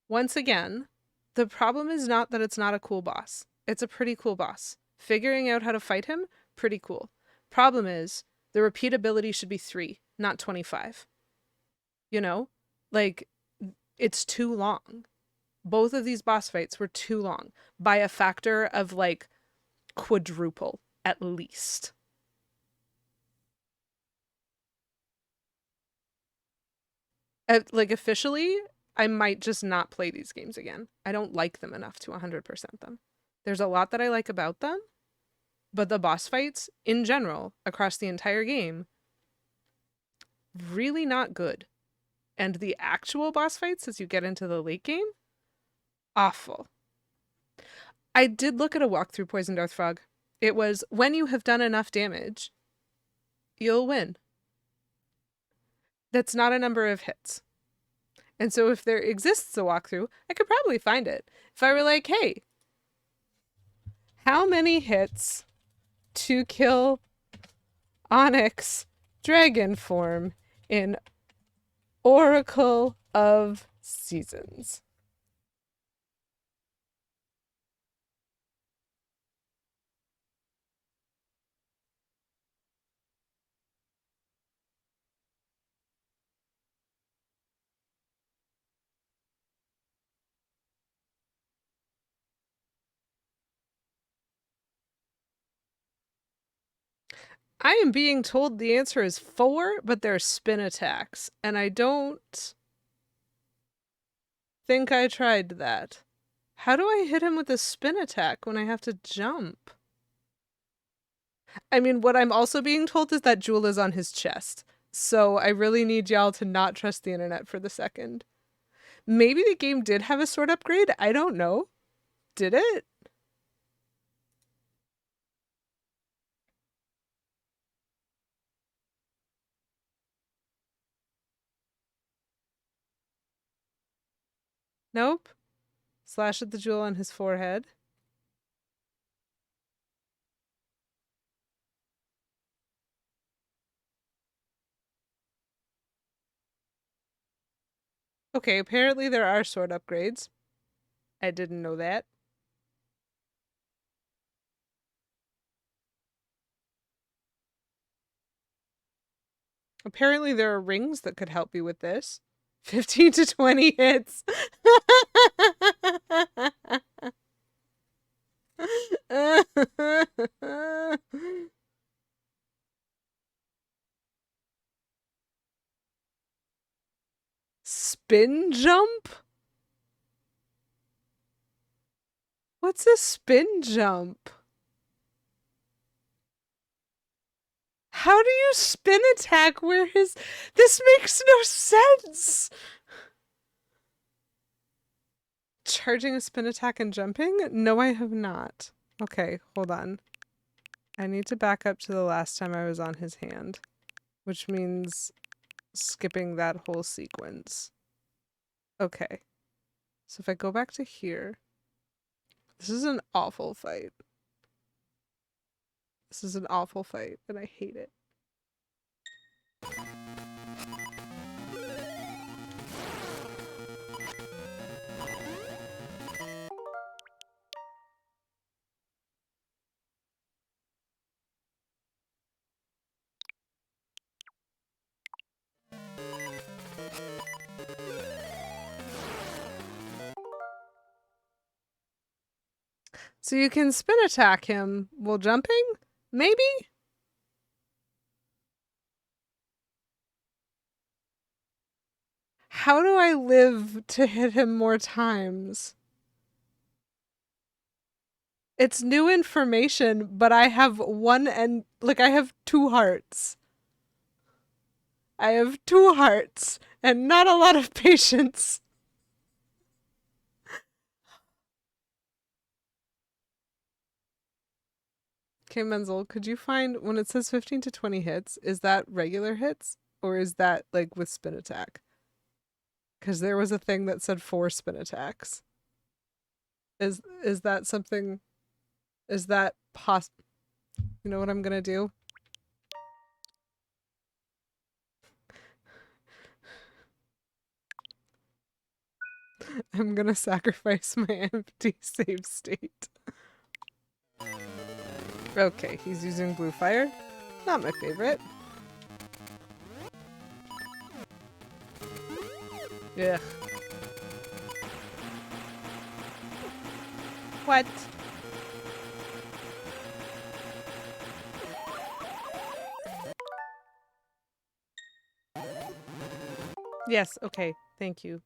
Once again, the problem is not that it's not a cool boss. It's a pretty cool boss. Figuring out how to fight him, pretty cool. Problem is, the repeatability should be 3, not 25. You know? Like, it's too long. Both of these boss fights were too long. By a factor of, like, quadruple, at least. Like, officially, I might just not play these games again. I don't like them enough to 100% them. There's a lot that I like about them, but the boss fights, in general, across the entire game, really not good. And the actual boss fights, as you get into the late game, awful. I did look at a walkthrough Poisoned Earth Frog. It was, when you have done enough damage, you'll win. That's not a number of hits. And so if there exists a walkthrough, I could probably find it. If I were like, hey, how many hits to kill Onyx dragon form in Oracle of Seasons? I am being told the answer is 4, but they're spin attacks, and I don't think I tried that. How do I hit him with a spin attack when I have to jump? I mean, what I'm also being told is that Jewel is on his chest, so I really need y'all to not trust the internet for the second. Maybe the game did have a sword upgrade, I don't know. Did it? Nope. Slash at the jewel on his forehead. Okay, apparently there are sword upgrades. I didn't know that. Apparently there are rings that could help you with this. 15 to 20 hits. Spin jump? What's a spin jump? How do you spin attack where his... This makes no sense! Charging a spin attack and jumping? No, I have not. Okay, hold on. I need to back up to the last time I was on his hand, which means skipping that whole sequence. Okay. So if I go back to here, this is an awful fight. This is an awful fight, and I hate it. So you can spin attack him while jumping? Maybe? How do I live to hit him more times? It's new information, but I have I have 2 hearts. I have 2 hearts and not a lot of patience. Okay, Menzel, could you find when it says 15 to 20 hits, is that regular hits or is that like with spin attack? Because there was a thing that said 4 spin attacks. Is that something? Is that possible? You know what I'm gonna do? I'm gonna sacrifice my empty save state. Okay, he's using blue fire. Not my favorite. Yeah. What? Yes, okay. Thank you.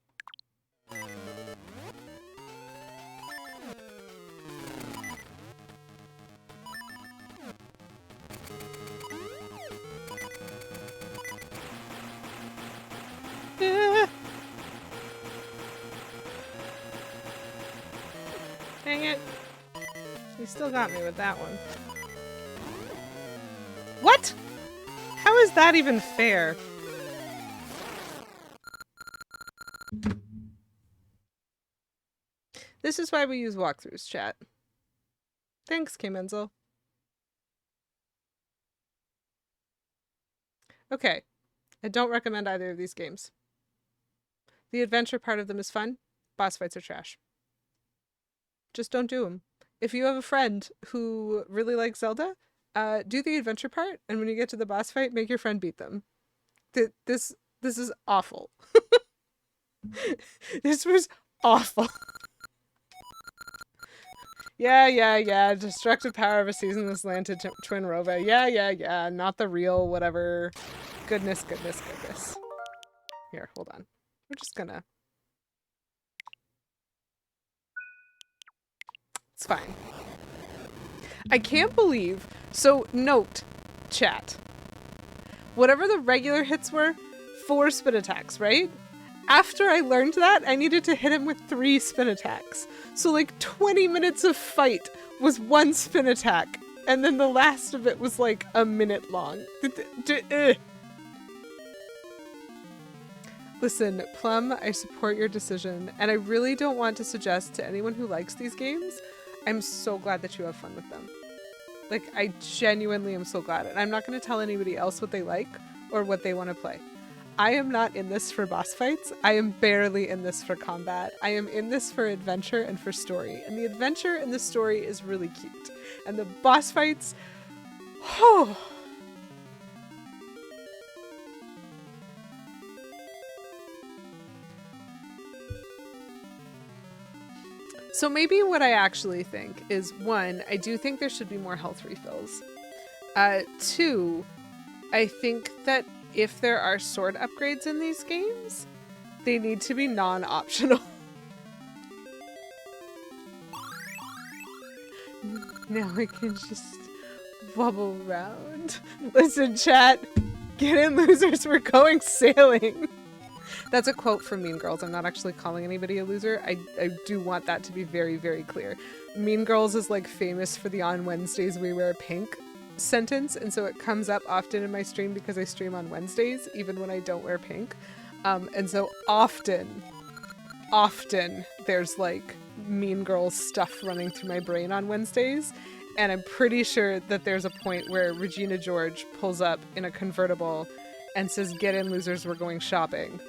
Dang it. You still got me with that one. What? How is that even fair? This is why we use walkthroughs, chat. Thanks, K. Menzel. Okay. I don't recommend either of these games. The adventure part of them is fun. Boss fights are trash. Just don't do them. If you have a friend who really likes Zelda, do the adventure part, and when you get to the boss fight, make your friend beat them. This is awful. This was awful. Yeah. Destructive power of a seasonless land to Twin Rova. Yeah. Not the real whatever. Goodness. Here, hold on. We're just gonna... It's fine. I can't believe... So, note, chat. Whatever the regular hits were, 4 spin attacks, right? After I learned that, I needed to hit him with 3 spin attacks. So like 20 minutes of fight was 1 spin attack. And then the last of it was like a minute long. Listen, Plum, I support your decision. And I really don't want to suggest to anyone who likes these games, I'm so glad that you have fun with them. Like, I genuinely am so glad. And I'm not going to tell anybody else what they like or what they want to play. I am not in this for boss fights. I am barely in this for combat. I am in this for adventure and for story. And the adventure and the story is really cute. And the boss fights, oh. So maybe what I actually think is, 1, I do think there should be more health refills. 2, I think that if there are sword upgrades in these games, they need to be non-optional. Now I can just wobble around. Listen, chat. Get in, losers. We're going sailing. That's a quote from Mean Girls. I'm not actually calling anybody a loser. I do want that to be very, very clear. Mean Girls is like famous for the "on Wednesdays we wear pink" sentence, and so it comes up often in my stream because I stream on Wednesdays, even when I don't wear pink. And so often there's like Mean Girls stuff running through my brain on Wednesdays. And I'm pretty sure that there's a point where Regina George pulls up in a convertible and says, "Get in, losers, we're going shopping."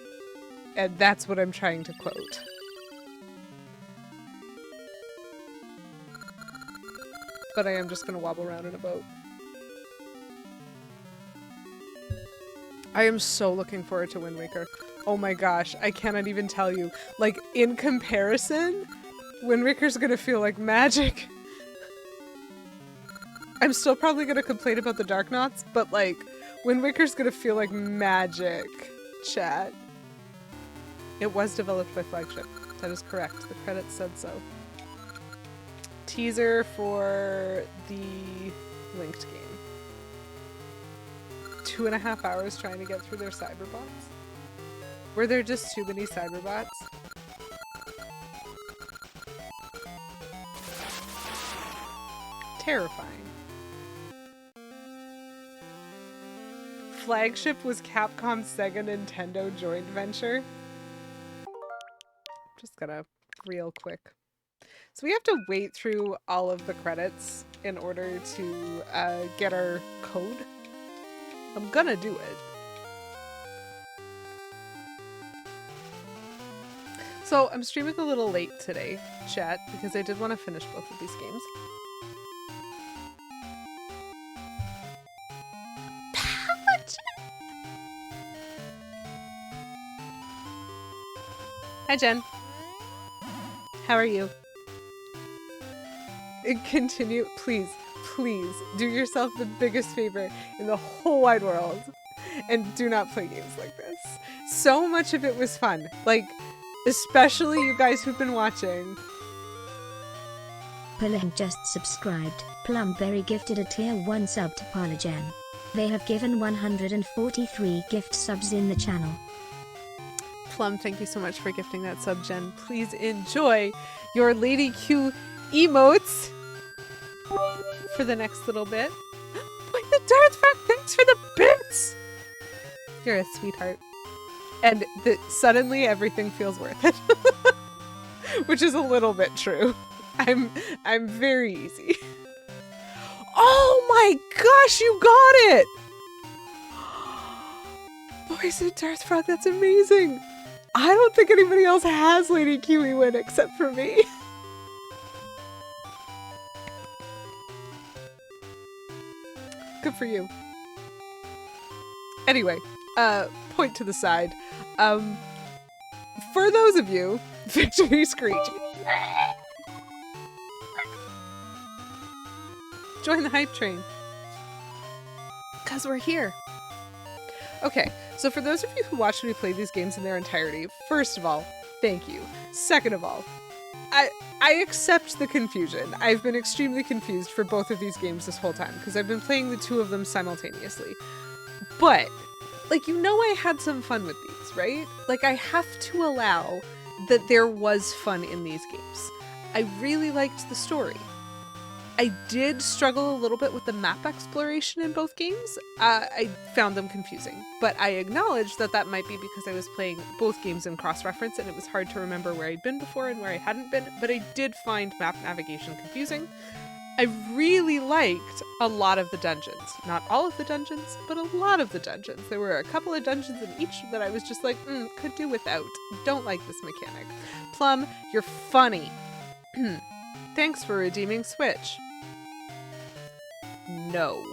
And that's what I'm trying to quote. But I am just going to wobble around in a boat. I am so looking forward to Wind Waker. Oh my gosh, I cannot even tell you. Like, in comparison, Wind Waker's going to feel like magic. I'm still probably going to complain about the Dark Knots, but like, Wind Waker's going to feel like magic, chat. It was developed by Flagship. That is correct. The credits said so. Teaser for the linked game. 2.5 hours trying to get through their cyberbots? Were there just too many cyberbots? Terrifying. Flagship was Capcom's Sega Nintendo joint venture. Just gonna real quick. So we have to wait through all of the credits in order to get our code. I'm gonna do it. So I'm streaming a little late today, chat, because I did want to finish both of these games. Hi, Jen. How are you? Continue, please, please do yourself the biggest favor in the whole wide world and do not play games like this. So much of it was fun. Like, especially you guys who've been watching. Plum just subscribed. Plumberry gifted a tier 1 sub to Parlagen. They have given 143 gift subs in the channel. Plum, thank you so much for gifting that sub, Jen. Please enjoy your Lady Q emotes for the next little bit. Boy, the Darth Frog, thanks for the bits! You're a sweetheart. And suddenly everything feels worth it. Which is a little bit true. I'm very easy. Oh my gosh, you got it! Boys and Darth Frog, that's amazing! I don't think anybody else has Lady Kiwi win except for me. Good for you. Anyway, point to the side. For those of you, Victory Screech. Join the hype train. 'Cause we're here. Okay, so for those of you who watched me play these games in their entirety, first of all, thank you. Second of all, I accept the confusion. I've been extremely confused for both of these games this whole time, because I've been playing the two of them simultaneously. But, like, you know I had some fun with these, right? Like, I have to allow that there was fun in these games. I really liked the story. I did struggle a little bit with the map exploration in both games. I found them confusing, but I acknowledge that that might be because I was playing both games in cross-reference and it was hard to remember where I'd been before and where I hadn't been, but I did find map navigation confusing. I really liked a lot of the dungeons. Not all of the dungeons, but a lot of the dungeons. There were a couple of dungeons in each that I was just like, could do without. Don't like this mechanic. Plum, you're funny. Thanks for redeeming Switch. No.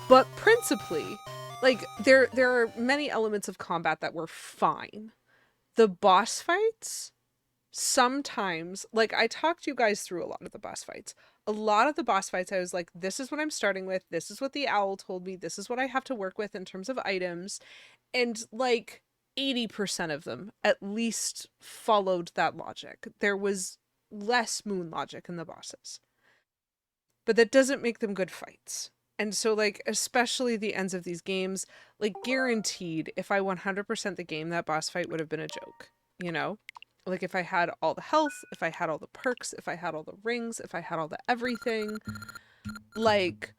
But principally, like, there are many elements of combat that were fine. The boss fights, sometimes, like, I talked you guys through a lot of the boss fights. A lot of the boss fights, I was like, this is what I'm starting with, this is what the owl told me, this is what I have to work with in terms of items, and, like, 80% of them at least followed that logic. There was less moon logic in the bosses. But that doesn't make them good fights. And so, like, especially the ends of these games, like, guaranteed, if I 100% the game, that boss fight would have been a joke, you know? Like, if I had all the health, if I had all the perks, if I had all the rings, if I had all the everything, like,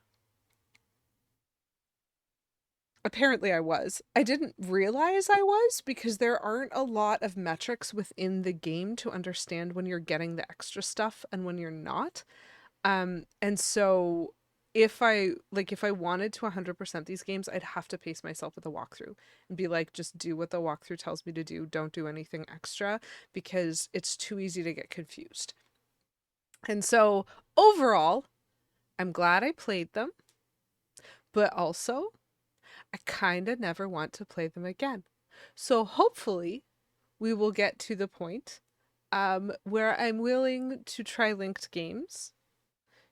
apparently I was. I didn't realize I was because there aren't a lot of metrics within the game to understand when you're getting the extra stuff and when you're not. And so if I wanted to 100% these games, I'd have to pace myself with a walkthrough and be like, just do what the walkthrough tells me to do. Don't do anything extra because it's too easy to get confused. And so overall, I'm glad I played them, but also I kind of never want to play them again. So hopefully we will get to the point where I'm willing to try linked games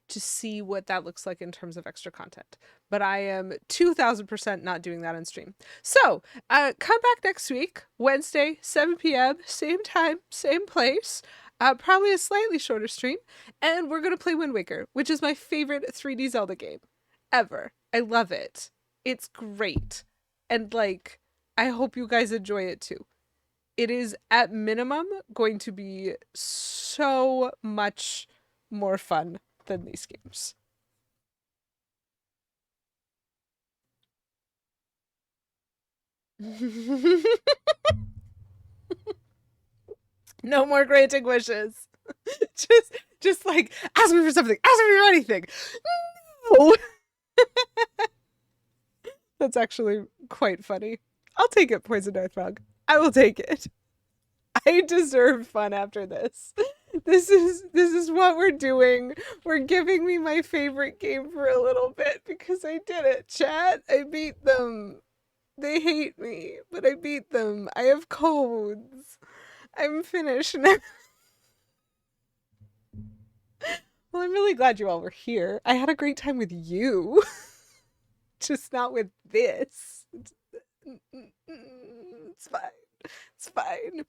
to see what that looks like in terms of extra content. But I am 2000% not doing that on stream. So come back next week, Wednesday, 7 p.m., same time, same place. Probably a slightly shorter stream. And we're going to play Wind Waker, which is my favorite 3D Zelda game ever. I love it. It's great. And like, I hope you guys enjoy it too. It is at minimum going to be so much more fun than these games. No more granting wishes. just like ask me for something. Ask me for anything. No. That's actually quite funny. I'll take it, Poison Frog. I will take it. I deserve fun after this. This is what we're doing. We're giving me my favorite game for a little bit because I did it, chat. I beat them. They hate me, but I beat them. I have codes. I'm finished now. Well, I'm really glad you all were here. I had a great time with you. Just not with this. It's fine. It's fine.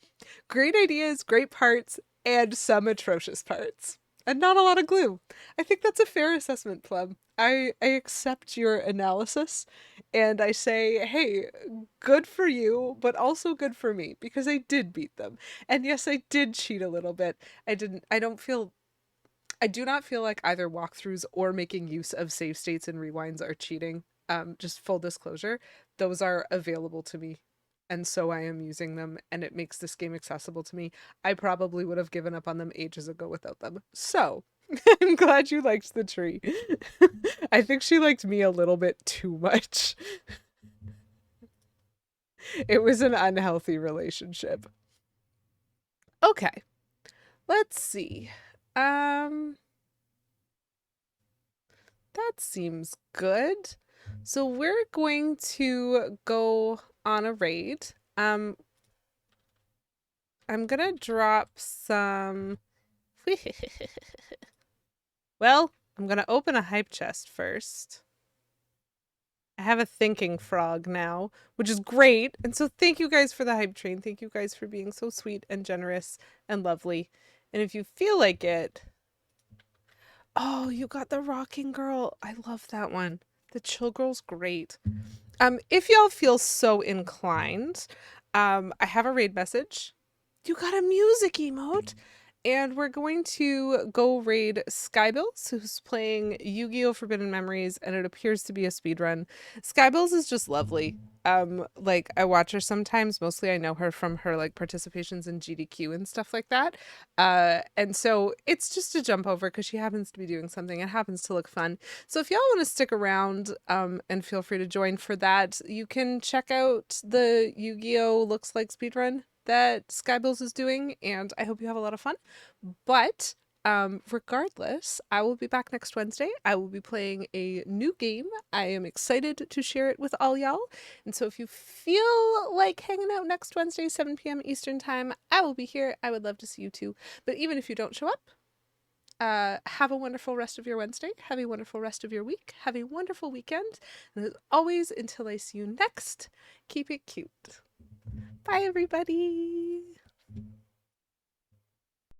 Great ideas, great parts, and some atrocious parts. And not a lot of glue. I think that's a fair assessment, Plum. I accept your analysis and I say, hey, good for you, but also good for me because I did beat them. And yes, I did cheat a little bit. I do not feel like either walkthroughs or making use of save states and rewinds are cheating. Just full disclosure, those are available to me. And so I am using them and it makes this game accessible to me. I probably would have given up on them ages ago without them. So I'm glad you liked the tree. I think she liked me a little bit too much. It was an unhealthy relationship. Okay. Let's see. That seems good. So we're going to go on a raid. I'm gonna drop some. Well, I'm gonna open a hype chest first. I have a thinking frog now, which is great. And so thank you guys for the hype train. Thank you guys for being so sweet and generous and lovely. And if you feel like it, oh, you got the rocking girl. I love that one. The chill girl's great. If y'all feel so inclined, I have a raid message. You got a music emote. And we're going to go raid Skybills, who's playing Yu-Gi-Oh! Forbidden Memories, and it appears to be a speedrun. Skybills is just lovely. Like, I watch her sometimes. Mostly I know her from her, like, participations in GDQ and stuff like that. And so it's just a jump over because she happens to be doing something. It happens to look fun. So if y'all want to stick around, and feel free to join for that, you can check out the Yu-Gi-Oh! Looks Like speedrun that Skybills is doing, and I hope you have a lot of fun. But regardless, I will be back next Wednesday. I will be playing a new game. I am excited to share it with all y'all. And so if you feel like hanging out next Wednesday, 7 p.m. Eastern time, I will be here. I would love to see you too. But even if you don't show up, have a wonderful rest of your Wednesday. Have a wonderful rest of your week. Have a wonderful weekend. And as always, until I see you next, keep it cute. Bye, everybody.